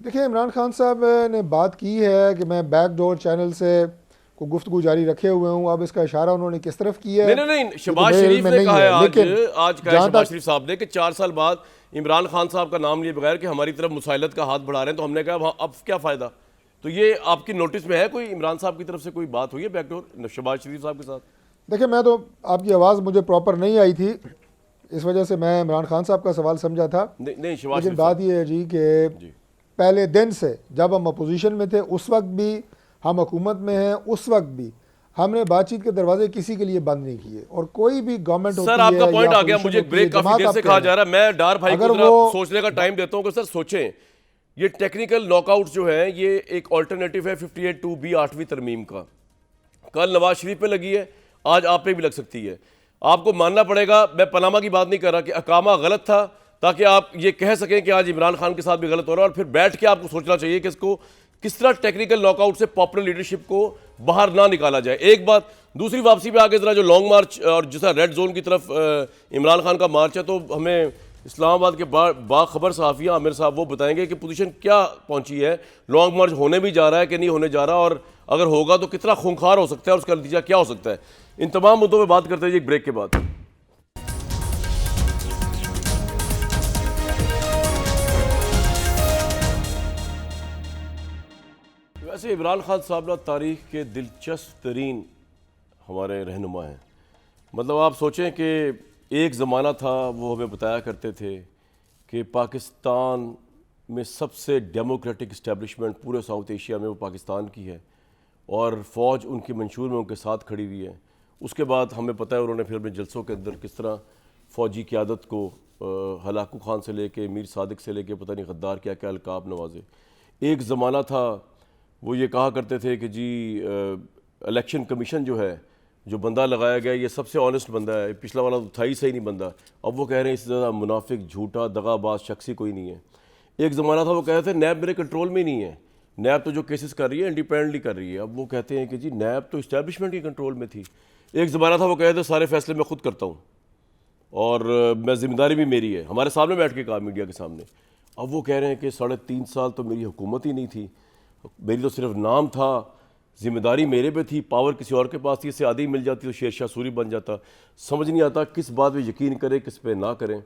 देखिए, इमरान खान साहब ने बात की है कि मैं बैकडोर चैनल से को गुफ्तगू जारी रखे हुए हूँ। अब इसका इशारा उन्होंने किस तरफ किया है? नहीं, शहबाज शरीफ ने कहा है आज कहा शहबाज शरीफ साहब ने कि 4 साल बाद इमरान खान साहब का नाम लिए बगैर कि हमारी तरफ मुसाइलत का हाथ बढ़ा रहे हैं, तो हमने कहा अब क्या फ़ायदा। तो ये आपकी नोटिस में है, कोई इमरान साहब की तरफ से कोई बात हुई है बैकडोर शहबाज शरीफ साहब के साथ? देखिए, मैं तो आपकी आवाज़ मुझे प्रॉपर नहीं आई थी, इस वजह से मैं इमरान खान साहब का सवाल समझा था। नहीं शहबाज, लेकिन बात यह है जी कि पहले दिन से जब हम अपोजिशन में थे उस वक्त भी, हम हुकूमत में हैं उस वक्त भी, हमने बातचीत के दरवाजे किसी के लिए बंद नहीं किए। और कोई भी गवर्नमेंट सर आपका पॉइंट आ गया, मुझे ब्रेक काफी देर से कहा जा रहा है, मैं डार भाई को सोचने का टाइम देता हूं कि सर सोचें, ये टेक्निकल नॉकआउट जो है ये एक ऑल्टरनेटिव है 58(2)B 8वीं तरमीम का। कल नवाज शरीफ पे लगी है, आज आप पे भी लग सकती है। आपको मानना पड़ेगा, मैं पनामा की बात नहीं कर रहा कि अकामा गलत था, ताकि आप ये कह सकें कि आज इमरान खान के साथ भी गलत हो रहा है, और फिर बैठ के आपको सोचना चाहिए कि इसको किस तरह टेक्निकल नॉकआउट से पॉपुलर लीडरशिप को बाहर ना निकाला जाए। एक बात, दूसरी वापसी पे आगे जरा जो लॉन्ग मार्च और जैसा रेड जोन की तरफ इमरान खान का मार्च है, तो हमें इस्लामाबाद के बाखबर सहाफ़िया आमिर साहब वो बताएंगे कि पोजीशन क्या पहुंची है, लॉन्ग मार्च होने भी जा रहा है कि नहीं होने जा रहा, और अगर होगा तो कितना खूंखार हो सकता है और उसका नतीजा क्या हो सकता है। इन तमाम मुद्दों पर बात करते हैं एक ब्रेक के बाद। वैसे इमरान खान साहब ना तारीख़ के दिलचस्प तरीन हमारे रहनुमा हैं। मतलब आप सोचें कि एक ज़माना था, वो हमें बताया करते थे कि पाकिस्तान में सबसे डेमोक्रेटिक इस्टेब्लिशमेंट पूरे साउथ एशिया में वो पाकिस्तान की है, और फ़ौज उनके मंशूर में उनके साथ खड़ी हुई है। उसके बाद हमें पता है उन्होंने फिर अपने जलसों के अंदर किस तरह फ़ौजी क़यादत को हलाकू खान से लेके मीर सादिक से लेके पता नहीं गद्दार क्या क्या अलकाब नवाजे। एक ज़माना था वो ये कहा करते थे कि जी इलेक्शन कमीशन जो है, जो बंदा लगाया गया ये सबसे ऑनेस्ट बंदा है, पिछला वाला तो था ही सही नहीं बंदा। अब वो कह रहे हैं इससे ज़्यादा मुनाफिक, झूठा, दगाबाज शख्स ही कोई नहीं है। एक ज़माना था वो कह रहे थे नैब मेरे कंट्रोल में नहीं है, नैब तो जो केसेस कर रही है इंडिपेंडेंटली कर रही है। अब वो कहते हैं कि जी नैब तो इस्टेब्लिशमेंट के कंट्रोल में थी। एक ज़माना था वो कहते थे सारे फैसले मैं खुद करता हूँ और मैं ज़िम्मेदारी भी मेरी है, हमारे सामने बैठ के कहा मीडिया के सामने। अब वो कह रहे हैं कि 3.5 साल तो मेरी हुकूमत ही नहीं थी, मेरी तो सिर्फ नाम था, ज़िम्मेदारी मेरे पे थी, पावर किसी और के पास थी, इससे आदि मिल जाती तो शेरशाह सूरी बन जाता। समझ नहीं आता किस बात पे यकीन करें किस पे ना करें।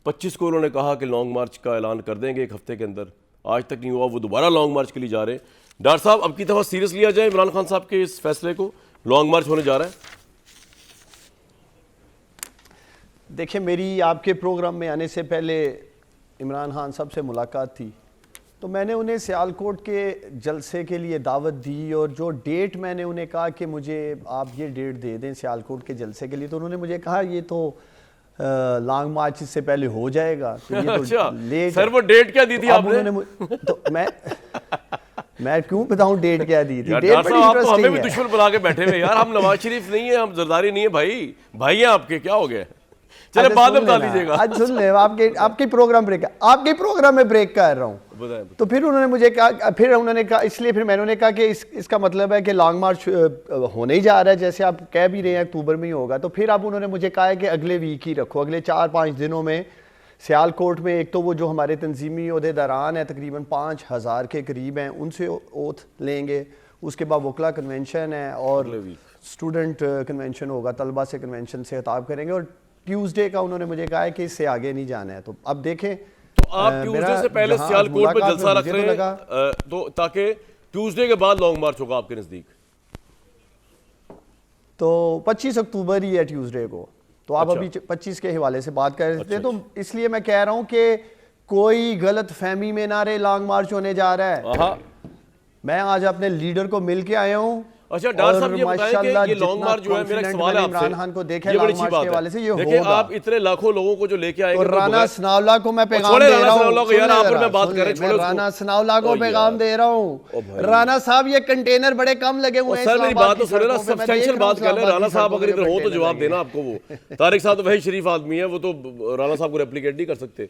25 को उन्होंने कहा कि लॉन्ग मार्च का ऐलान कर देंगे 1 हफ्ते के अंदर, आज तक नहीं हुआ। वो दोबारा लॉन्ग मार्च के लिए जा रहे हैं। डॉक्टर साहब अब की दफ़ा सीरियस लिया जाए इमरान खान साहब के इस फैसले को, लॉन्ग मार्च होने जा रहा है। देखिए, मेरी आपके प्रोग्राम में आने से पहले इमरान खान साहब से मुलाकात थी, तो मैंने उन्हें सियालकोट के जलसे के लिए दावत दी और जो डेट मैंने उन्हें कहा कि मुझे आप ये डेट दे दें सियालकोट के जलसे के लिए, तो उन्होंने मुझे कहा ये तो लॉन्ग मार्च इससे पहले हो जाएगा, तो ये तो अच्छा, लेट। सर वो डेट क्या दी थी आपने? तो मैं क्यों बताऊं डेट क्या दी थी? डेट डॉक्टर बड़ी साहब आप तो हमें भी इंटरेस्टिंग है। दुश्मन बुला के बैठे हुए यार, हम नवाज शरीफ नहीं है, हम जरदारी नहीं है भाई, भाई हैं आपके, क्या हो गया? चले अच्छा, बाद में सुन बता लेना। लीजिएगा। आज सुन ले, आपके प्रोग्राम ब्रेक, आपके प्रोग्राम में ब्रेक कर रहा हूँ। तो फिर उन्होंने मुझे कहा, फिर उन्होंने कहा, इसलिए फिर मैंने उन्हें कहा कि इसका मतलब है कि लॉन्ग मार्च होने ही जा रहा है, जैसे आप कह भी रहे हैं अक्टूबर में ही होगा। तो फिर अब उन्होंने मुझे कहा है कि अगले वीक ही रखो, अगले 4-5 दिनों में सियालकोट में एक तो वो जो हमारे तंजीमी ओहदेदारान हैं तकरीबन 5000 के करीब हैं, उनसे ओथ लेंगे। उसके बाद वकला कन्वेंशन है और स्टूडेंट कन्वेंशन होगा, तलबा से कन्वेंशन से खिताब करेंगे। और ट्यूसडे का उन्होंने मुझे कहा है कि इससे आगे नहीं जाना है। तो अब देखें, तो आप ट्यूसडे से पहले सियालकोट में जलसा रख रहे हैं, तो ताकि ट्यूसडे के बाद लॉन्ग मार्च होगा आपके नजदीक। तो 25 अक्टूबर ही है ट्यूसडे को, तो आप अभी 25 के हवाले से बात कर रहे थे। तो इसलिए मैं कह रहा हूं कि कोई गलत फहमी में ना रहे, लॉन्ग मार्च होने जा रहा है। मैं आज अपने लीडर को मिल के आया हूं। अच्छा डॉक्टर साहब ये बताएं कि ये लॉन्ग मार्च जो है, मेरा एक सवाल है आपसे, इमरान खान को देखे ये बड़ी लॉन्ग अच्छी मार्च के बात हवाले से ये है। देखिए होगा। आप इतने लाखों लोगों को जो लेके आएंगे, तो राना सनाउल्लाह को मैं पैगाम छोड़े दे रहा राना सनाउल्लाह को यार, आप हूं, और मैं बात कर रहे हैं, छोड़ो उसको। राना सनाउल्लाह को पैगाम दे रहा हूं। राना साहब ये कंटेनर बड़े कम लगे हुए हैं। सर मेरी बात तो सुने ना, सब्सटेंशियल बात कर ले। राना साहब अगर इधर हो तो जवाब देना आपको। वो तारिक साहब तो वही शरीफ आदमी है, वो तो राना साहब को रेप्लिकेट नहीं कर सकते।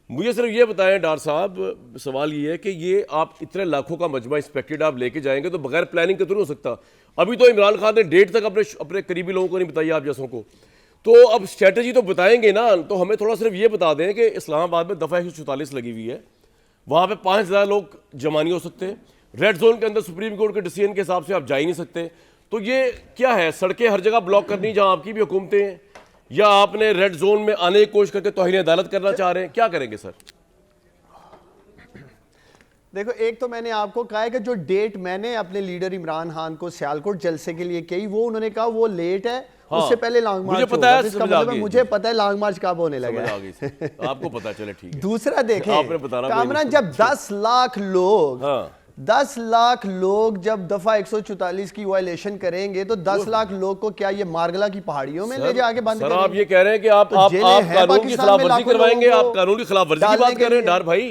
मुझे सिर्फ ये बताएं डॉक्टर साहब, सवाल ये है कि ये आप इतने लाखों का मजमा इंस्पेक्टेड आप लेके जाएंगे तो बगैर प्लानिंग के तो नहीं हो सकता। अभी तो इमरान खान ने डेट तक अपने करीबी लोगों को नहीं बताई, आप जैसों को। तो अब स्ट्रेटजी तो बताएंगे ना, तो हमें थोड़ा सिर्फ ये बता दें कि इस्लामाबाद में दफ़ा 144 लगी हुई है, वहाँ पे 5000 लोग जमा नहीं हो सकते। रेड जोन के अंदर सुप्रीम कोर्ट के डिसीजन के हिसाब से आप जा ही नहीं सकते। तो ये क्या है, सड़कें हर जगह ब्लॉक करनी जहाँ आपकी भी हुकूमतें हैं, या आपने रेड जोन में आने की कोशिश करके तौहीन अदालत करना चाह रहे हैं, क्या करेंगे सर? देखो, एक तो मैंने आपको कहा है कि जो डेट मैंने अपने लीडर इमरान खान को सियालकोट जलसे के लिए कही, वो उन्होंने कहा वो लेट है। हाँ, उससे पहले लॉन्ग मार्च मुझे पता है, मतलब मुझे पता है लॉन्ग मार्च कब होने लगा है। आपको पता चले, ठीक है। दूसरा देखें कामरान, जब 10 लाख लोग 10 लाख लोग जब दफा 144 की वायलेशन करेंगे तो 10 लाख लोग को क्या ये मारगला की पहाड़ियों में ले जाके बंद करेंगे? आप ये कह रहे हैं कि आप कानून की खिलाफवर्जी करवाएंगे, आप कानून की खिलाफवर्जी की बात कर रहे हैं डार भाई।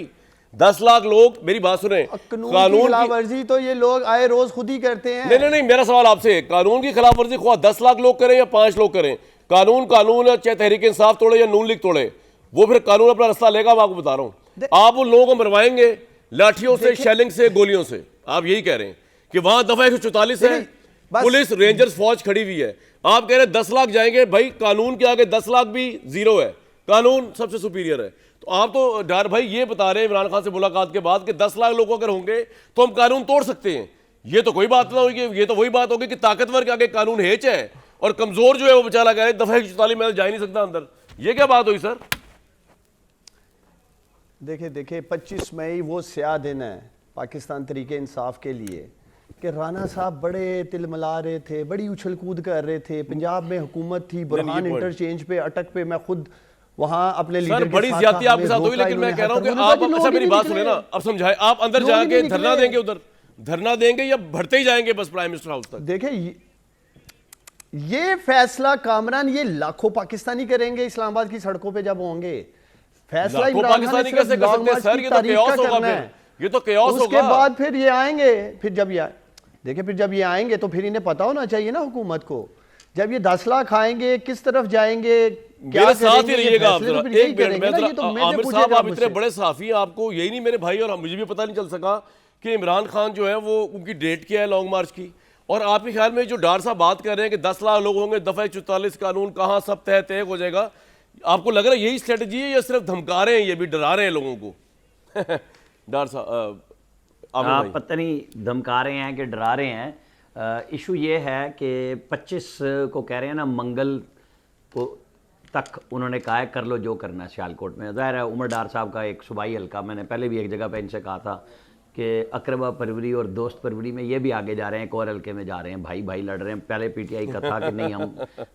10 लाख लोग, मेरी बात सुने, कानून की खिलाफवर्जी तो ये लोग आए रोज खुद ही करते हैं। नहीं, मेरा सवाल आपसे, कानून की खिलाफवर्जी ख्वाह 10 लाख लोग करें या 5 लोग करें, कानून है, चाहे तहरीक इंसाफ तोड़े या नून लीग तोड़े, वो फिर कानून अपना रास्ता लेगा। मैं आपको बता रहा हूं, आप उन लोगों को मरवाएंगे लाठियों से, शेलिंग से, गोलियों से। आप यही कह रहे हैं कि वहां दफा 144 है, पुलिस रेंजर्स फौज खड़ी हुई है। आप कह रहे हैं 10 लाख जाएंगे। भाई कानून के आगे 10 लाख भी जीरो है, कानून सबसे सुपीरियर है। तो आप तो डार भाई ये बता रहे हैं इमरान खान से मुलाकात के बाद कि 10 लाख लोग अगर होंगे तो हम कानून तोड़ सकते हैं। ये तो कोई बात ना होगी, ये तो वही बात होगी कि ताकतवर के आगे कानून हेच है और कमजोर जो है वो बेचारा कह रहे दफा 144 में जा ही नहीं सकता अंदर। ये क्या बात हुई सर? देखिए 25 मई वो स्याह दिन है पाकिस्तान तरीके इंसाफ के लिए कि राना साहब बड़े तिलमिला रहे थे, बड़ी उछल कूद कर रहे थे। पंजाब में हुकूमत थी, बुरहान इंटरचेंज पे अटक पे मैं खुद वहां अपने लीडर के बड़ी ज्यादती आपके साथ हुई, लेकिन मैं कह रहा हूं कि आप, अच्छा मेरी बात सुने ना, अब समझाए, आप अंदर जाके धरना देंगे, उधर धरना देंगे या भरते ही जाएंगे बस प्राइम मिनिस्टर हाउस तक? देखिए ये फैसला कामरान ये लाखों पाकिस्तानी करेंगे इस्लामाबाद की सड़कों पे जब होंगे। फैसला लाखों इमरान खान ने पाकिस्तानी कैसे सिर्फ कर लॉन्ग सकते हैं मार्च सर? की ये तो तारीख chaos का होगा करना फिर। है। ये तो chaos उसके होगा। बाद फिर ये आएंगे, फिर जब ये देखिए फिर जब ये आएंगे तो फिर इन्हें पता होना चाहिए ना हुकूमत को, जब ये 10 लाख आएंगे किस तरफ जाएंगे, क्या मेरे साथ ही करेंगे, ये रहिएगा आप फैसले जरा तो फिर यही एक मिनट करेंगे में ना। ये तो मुझे आमिर पूछिएगा साहब, आप मुझसे। इतने बड़े सहाफी हैं, आपको यही नहीं मेरे भाई और मुझे भी पता नहीं चल सका कि इमरान खान जो है वो उनकी डेट क्या है लॉन्ग मार्च की। और आपके ख्याल में जो डार साहब बात कर रहे हैं कि 10 लाख लोग होंगे, दफा 44 कानून कहाँ सब तय तय हो जाएगा, आपको लग रहा है यही स्ट्रेटजी है या सिर्फ धमका रहे हैं, ये भी डरा रहे हैं लोगों को? डार साहब आमिर हाँ, भाई। पता नहीं धमका रहे हैं कि डरा रहे हैं। इशू ये है कि 25 को कह रहे हैं ना, मंगल को तक उन्होंने कहा है कर लो जो करना है सियालकोट में। ज़ाहिर है उमर डार साहब का एक सूबाई हल्का, मैंने पहले भी एक जगह पे इनसे कहा था कि अकरबा परवरी और दोस्त परवरी में ये भी आगे जा रहे हैं, एक और हल्के में जा रहे हैं, भाई भाई लड़ रहे हैं। पहले पीटीआई का था कि नहीं हम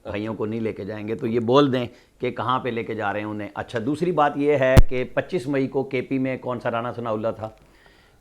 भाइयों को नहीं लेके जाएंगे, तो ये बोल दें कि कहाँ पे लेके जा रहे हैं उन्हें। अच्छा, दूसरी बात ये है कि 25 मई को केपी में कौन सा राना सनाउल्ला था,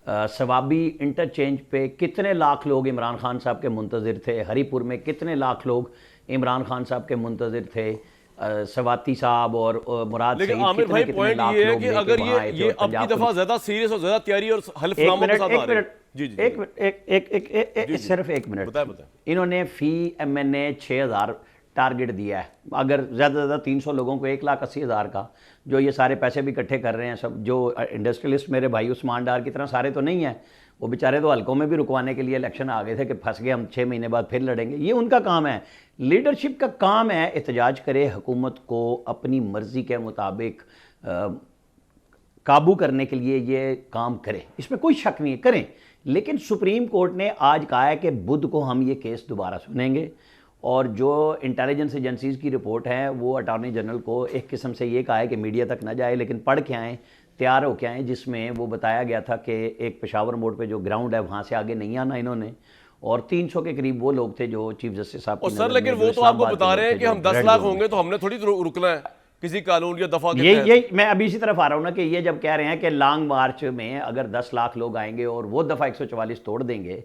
सवाबी इंटरचेंज पे कितने लाख लोग इमरान खान साहब के मुंतज़िर थे, हरीपुर में कितने लाख लोग इमरान खान साहब के मुंतज़िर थे, सवाती साहब और मुराद लेकिन सईद आमिर कितने भाई कितने पॉइंट लाख ये है लोग कि लेके अगर वहाँ आए थे ये और अब की पंजाब दफा ज्यादा सीरियस और ज्यादा तैयारी और एक हल्फनामों के मिनट साथ एक आ रहे हैं। मिनट जी जी एक मिनट एक सिर्फ एक मिनट बताएं बताएं। इन्होंने फी एमएनए 6000 टारगेट दिया है। अगर ज़्यादा से ज़्यादा 300 लोगों को 1,80,000 का, जो ये सारे पैसे भी इकट्ठे कर रहे हैं सब, जो इंडस्ट्रियलिस्ट मेरे भाई उस्मान डार की तरह सारे तो नहीं हैं, वो बेचारे तो हल्कों में भी रुकवाने के लिए इलेक्शन आ गए थे कि फंस गए हम 6 महीने बाद फिर लड़ेंगे। ये उनका काम है, लीडरशिप का काम है एहतजाज करे, हुकूमत को अपनी मर्जी के मुताबिक काबू करने के लिए ये काम करें, इसमें कोई शक नहीं है, करें। लेकिन सुप्रीम कोर्ट ने आज कहा है कि बुध को हम ये केस दोबारा सुनेंगे, और जो इंटेलिजेंस एजेंसीज़ की रिपोर्ट है वो अटॉर्नी जनरल को एक किस्म से ये कहा है कि मीडिया तक ना जाए, लेकिन पढ़ के आएँ, तैयार हो के आएँ, जिसमें वो बताया गया था कि एक पेशावर मोड़ पे जो ग्राउंड है वहाँ से आगे नहीं आना इन्होंने, और 300 के करीब वो लोग थे जो चीफ जस्टिस साहब और की सर नज़र लेकिन में वो जो तो आपको इस्लामाबाद के बता लोग रहे हैं थे, कि जो हम 10 रेड लाख जोन में। होंगे तो हमने थोड़ी रुकना है किसी कानून या दफा के ये तहत। ये मैं अभी इसी तरफ आ रहा हूँ ना कि ये जब कह रहे हैं कि लॉन्ग मार्च में अगर 10 लाख लोग आएंगे और वो दफ़ा 144 तोड़ देंगे,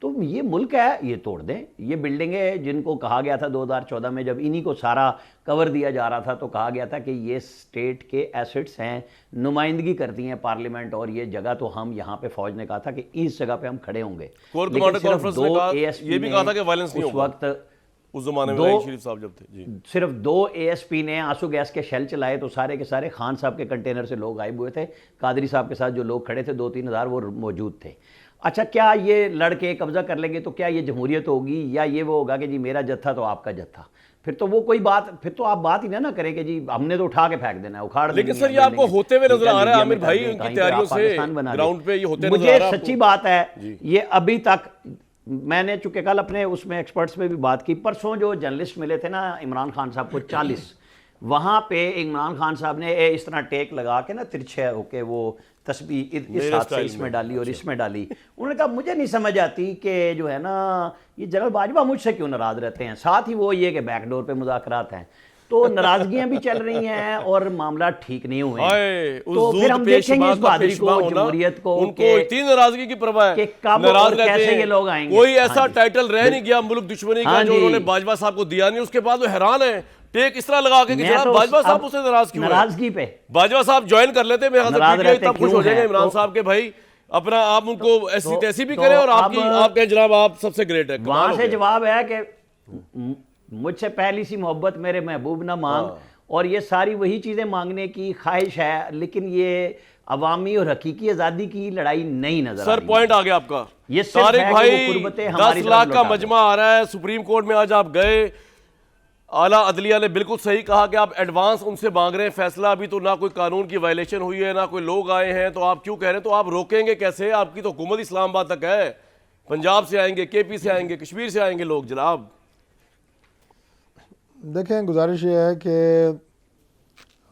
तो ये मुल्क है, ये तोड़ दें। ये बिल्डिंगें जिनको कहा गया था 2014 में जब इन्हीं को सारा कवर दिया जा रहा था, तो कहा गया था कि ये स्टेट के एसेट्स हैं, नुमाइंदगी करती हैं पार्लियामेंट, और ये जगह तो हम यहाँ पे फौज ने कहा था कि इस जगह पे हम खड़े होंगे। कोर लेकिन कमांडर सिर्फ कॉन्फ्रेंस ने दो कहा, ASP ये भी कहा था कि वायलेंस नहीं उस होगा। वक्त उस जमाने में दो- नवाज शरीफ साहब जब थे जी। सिर्फ 2 ASP ने आंसू गैस के शेल चलाए, तो सारे के सारे खान साहब के कंटेनर से लोग गायब हुए थे। कादरी साहब के साथ जो लोग खड़े थे 2-3 हज़ार वो मौजूद थे। अच्छा, क्या ये लड़के कब्जा कर लेंगे तो क्या ये जमहूरियत होगी, या ये वो होगा कि जी मेरा जत्था तो आपका जत्था? फिर तो वो कोई बात, फिर तो आप बात ही ना करें कि जी हमने तो उठा के फेंक देना है, उखाड़ लेकिन देनी सर है ये आपको बिल्डिंग, होते हुए नजर आ रहा है मीडिया आमिर में भाई, कर दें, उनकी कहीं पे तैयारियों आप से पाकिस्तान बना दें। ग्राउंड पे ये होते नजर आ मुझे रहा है सच्ची आपको। बात है, ये अभी तक मैंने चूंकि कल अपने उसमें एक्सपर्ट्स में भी बात की, परसों जो जर्नलिस्ट मिले थे ना इमरान खान साहब को 40, वहाँ पे इमरान खान साहब ने इस तरह टेक लगा के ना तिरछे होके वो तस्बीह इस मेरे हाथ से स्टाइल इसमें में। डाली और इसमें डाली। उन्होंने कहा मुझे नहीं समझ आती कि जो है ना ये जनरल बाजवा मुझसे क्यों नाराज रहते हैं। साथ ही वो ये कि बैकडोर पे मुज़ाकरात हैं, तो नाराजगियां भी चल रही हैं और मामला ठीक नहीं हुए हाय, हैं। उस तो फिर हम दूध पेशवा देखेंगे इस का बहादुरी पेशवा को, होना, जमहूरियत को, उनको कि इतनी नाराजगी की परवाह है, कि कब नाराज और रहते कैसे हैं। ये लोग आएंगे। कोई ऐसा हाँ जी। टाइटल रह नहीं गया मुल्क दुश्मनी का हाँ जो जी। उन्होंने बाजवा साहब को दिया नहीं, उसके बाद वो हैरान है टेक इस तरह लगा के कि मैं जनाब तो बाजवा साहब अब मुझसे नाराज क्यों है? नाराजगी पे बाजवा साहब ज्वाइन कर लेते, मेरे ख्याल से नाराज पीटीआई रहते तब खुश क्यों हो जाएंगे हैं? इमरान तो- साहब के भाई अपना आप उनको ऐसी तैसी भी तो करें और अब आपकी आप कहें जनाब आप सबसे ग्रेट है। कमाल वहां हो से गया। जवाब है कि मुझसे पहली सी मोहब्बत मेरे महबूब ना मांग, और ये सारी वही चीजें मांगने की ख्वाहिश है, लेकिन ये अवामी और हकीकी आज़ादी की लड़ाई नहीं नजर आ सर रही। पॉइंट आ गया आपका। ये सिर्फ तारिक है कि भाई वो कुर्बतें हमारी 10 तरफ लाख का लौटा दें। मजमा आ रहा है सुप्रीम कोर्ट में, आज आप गए, आला अदलिया ने बिल्कुल सही कहा कि आप एडवांस उनसे मांग रहे हैं फैसला, अभी तो ना कोई कानून की वायलेशन हुई है ना कोई लोग आए हैं, तो आप क्यों कह रहे हैं? तो आप रोकेंगे कैसे? आपकी तो हुकूमत इस्लामाबाद तक है, पंजाब से आएंगे, केपी से आएंगे, कश्मीर से आएंगे लोग जनाब। देखें, गुजारिश ये है कि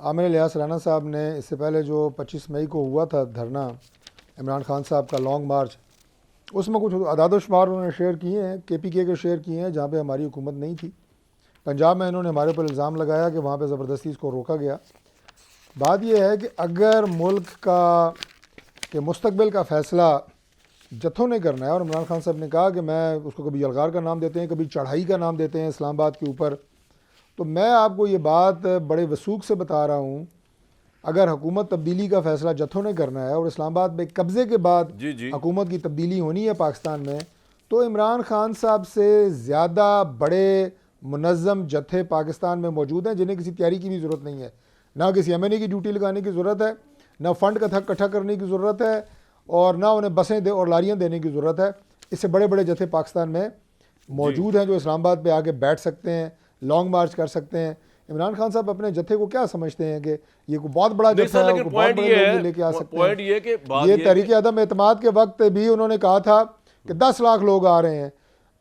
आमिर इलियास राना साहब ने इससे पहले जो 25 मई को हुआ था धरना इमरान खान साहब का लॉन्ग मार्च, उसमें कुछ अदाद-ओ-शुमार उन्होंने शेयर किए हैं, KPK के शेयर किए हैं, जहाँ पे हमारी हुकूमत नहीं थी। पंजाब में इन्होंने हमारे ऊपर इल्ज़ाम लगाया कि वहाँ पे ज़बरदस्ती इसको रोका गया। बात यह है कि अगर मुल्क का के मुस्तकबिल का फ़ैसला जत्थों ने करना है। और इमरान खान साहब ने कहा कि मैं उसको कभी यलगार का नाम देते हैं, कभी चढ़ाई का नाम देते हैं इस्लामाबाद के ऊपर। तो मैं आपको ये बात बड़े वसूख से बता रहा हूँ, अगर हुकूमत तब्दीली का फ़ैसला जत्थों ने करना है और इस्लामाबाद में कब्ज़े के बाद हुकूमत की तब्दीली होनी है पाकिस्तान में, तो इमरान खान साहब से ज़्यादा बड़े मुनज़्ज़म जत्थे पाकिस्तान में मौजूद हैं जिन्हें किसी तैयारी की भी ज़रूरत नहीं है, ना किसी एमएनए की ड्यूटी लगाने की ज़रूरत है, ना फ़ंड का इकट्ठा करने की ज़रूरत है, और ना उन्हें बसें और लारियाँ देने की ज़रूरत है। इससे बड़े बड़े जत्थे पाकिस्तान में मौजूद हैं जो इस्लामाबाद पे आके बैठ सकते हैं, लॉन्ग मार्च कर सकते हैं। इमरान खान साहब अपने जत्थे को क्या समझते हैं कि ये कोई बहुत बड़ा जत्था है, बहुत बड़े लोग लेके आ सकते हैं। ये तहरीक अदम एतमाद के वक्त भी उन्होंने कहा था कि 10 लाख लोग आ रहे हैं,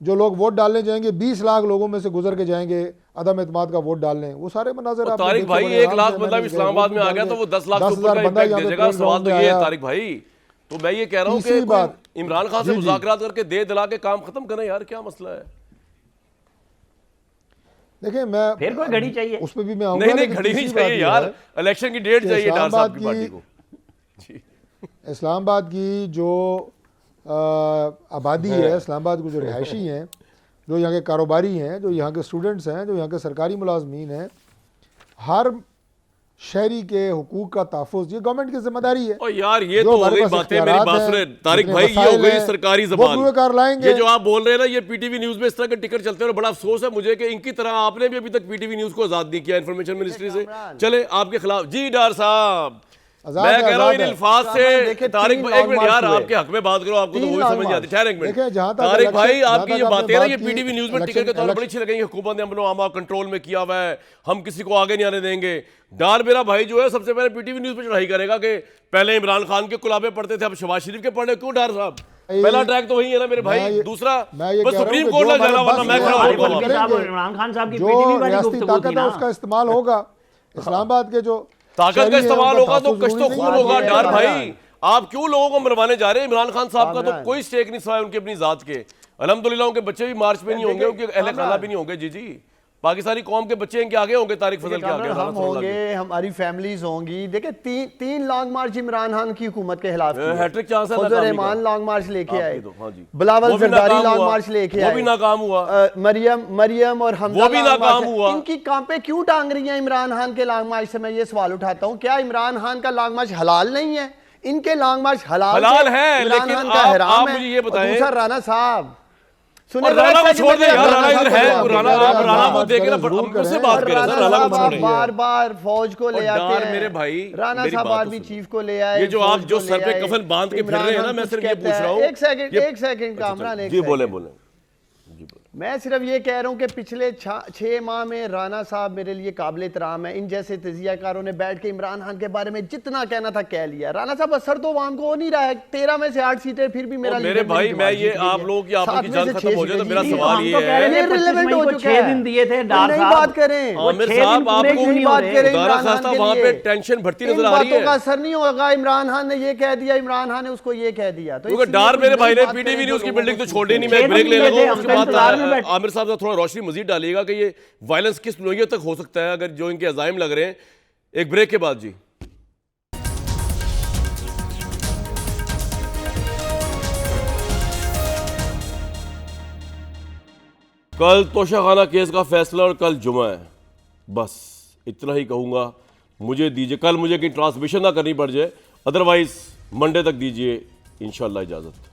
जो लोग वोट डालने जाएंगे 20 लाख लोगों में से गुजर के जाएंगे अदम एतमाद का वोट डालने। वो सारे मनाज़र तारिक भाई 1 लाख मतलब इस्लामाबाद में आ गया तो वो 10 लाख का इम्पैक्ट भेजेगा। सवाल तो ये है तारिक भाई, तो मैं ये कह रहा हूँ कि इमरान खान से मुज़ाकरात करके दे दिला के काम खत्म करें यार, क्या मसला है? देखिए मैं फिर कोई घड़ी चाहिए उस पर भी मैं आऊंगा। नहीं घड़ी नहीं चाहिए यार, इलेक्शन की डेट चाहिए डार साहब की पार्टी को। इस्लामाबाद की जो आबादी है, इस्लामाबाद के जो रिहायशी हैं, जो यहाँ के कारोबारी हैं, जो यहाँ के स्टूडेंट्स हैं, जो यहाँ के सरकारी मुलाजमीन हैं, हर शहरी के हुकूक का तहफ़्फ़ुज़ ये गवर्नमेंट की जिम्मेदारी है। और यार ये तो हो गई बातें, मेरी बात सुने तारिक भाई, ये हो गई सरकारी ज़बान। ये जो आप बोल रहे हैं ना, ये पीटीवी न्यूज़ में इस तरह के टिकर चलते हैं और बड़ा अफसोस है मुझे कि इनकी तरह आपने भी अभी तक पीटीवी न्यूज़ को आज़ाद नहीं किया इन्फॉर्मेशन मिनिस्ट्री से। चले आपके खिलाफ जी डार साहब, मैं कह रहा हूं इन अल्फाज से तारिक भाई, एक मिनट यार आपके हक में बात करो, आपको तो वही समझ नहीं आती। ठहरे एक मिनट तारिक भाई, आपकी ये बातें ना, ये पीटीवी न्यूज़ में टिकर के तौर पर बड़ी अच्छी लगेंगी। हुकूमत ने अमनो अमा कंट्रोल में किया हुआ है, हम किसी को आगे नहीं आने देंगे। डार मेरा भाई जो है सबसे पहले पीटीवी न्यूज़ पे चढ़ाई करेगा कि पहले इमरान खान के कुलाबे पढ़ते थे, अब शहबाज शरीफ के पढ़े। क्यों डार साहब? पहला ट्रैक तो वही है ना मेरे भाई। दूसरा बस सुप्रीम कोर्ट लग जाना, वरना मैं खड़ा होऊंगा। इमरान खान साहब की जो रियासती ताकत है उसका इस्तेमाल होगा। इस्लामाबाद के जो ताकत का इस्तेमाल होगा तो कुछ तो खून होगा। डार भाई आप क्यों लोगों को मरवाने जा रहे हैं? इमरान खान साहब का तो कोई स्टेक नहीं सिवाय उनकी अपनी जात के। अल्हम्दुलिल्लाह उनके बच्चे भी मार्च में नहीं होंगे, उनके अहले खाना भी नहीं होंगे। जी जी, पाकिस्तानी कौम के बच्चे इनके आगे होंगे, तारिक फजल के आगे हम होंगे, हमारी फैमिलीज होंगी। देखिए तीन लॉन्ग मार्च इमरान खान की हुकूमत के खिलाफ हैट्रिक चांस है। रहमान लॉन्ग मार्च लेके आए, बिलावल जरदारी लॉन्ग मार्च लेके आए, वो भी नाकाम हुआ। मरियम और हमजा वो भी नाकाम हुआ। इनकी कांपे क्यों टांग रही हैं इमरान खान के लॉन्ग मार्च से? मैं ये सवाल उठाता हूँ, क्या इमरान खान का लॉन्ग मार्च हलाल नहीं है? इनके लॉन्ग मार्च हलाल है, लेकिन आप मुझे ये बताएं। दूसरा राणा साहब और राणा को छोड़ दे यार, राणा इधर है, राणा आप राणा को देखे ना, हमसे बात करें सर। राणा को छोड़े, बार बार फौज को ले आते हैं मेरे भाई। राणा साहब आर्मी चीफ को ले आए। ये जो आप जो सर पे कफन बांध के फिर रहे हैं ना, मैं सिर्फ ये पूछ रहा हूँ। एक सेकंड कामरान, जी बोले। मैं सिर्फ ये कह रहा हूँ कि पिछले 6 माह में राणा साहब मेरे लिए काबिल एहतराम है। इन जैसे तजियाकारों ने बैठ के इमरान खान के बारे में जितना कहना था कह लिया। राणा साहब असर तो आवाम को हो नहीं रहा है। 13 में से 8 सीटें, फिर भी मेरा मेरे भाई, मैं ये आप लोगों की आपकी जान खत्म हो जाए तो मेरा सवाल ये है, रिलेवेंट हो चुका है। 6 दिन दिए थे डार नहीं बात करें, आमिर साहब आपको बात करें। दारा साहब वहां पे टेंशन बढ़ती नजर आ रही है। का असर नहीं होगा। इमरान खान ने ये कह दिया, इमरान खान ने उसको ये कह दिया। तो डार मेरे भाई ने पीटीवी न्यूज़ की बिल्डिंग तो छोड़ी नहीं। मैं ब्रेक ले लगा, उसके बाद आमिर साहब थोड़ा रोशनी मजीद डालिएगा कि ये वायलेंस किस नौइयत तक हो सकता है, अगर जो इनके अजाइम लग रहे हैं। एक ब्रेक के बाद जी। कल तोशाखाना केस का फैसला और कल जुमा है, बस इतना ही कहूंगा। मुझे दीजिए, कल मुझे कहीं ट्रांसमिशन ना करनी पड़ जाए, अदरवाइज मंडे तक दीजिए इंशाल्लाह इजाजत।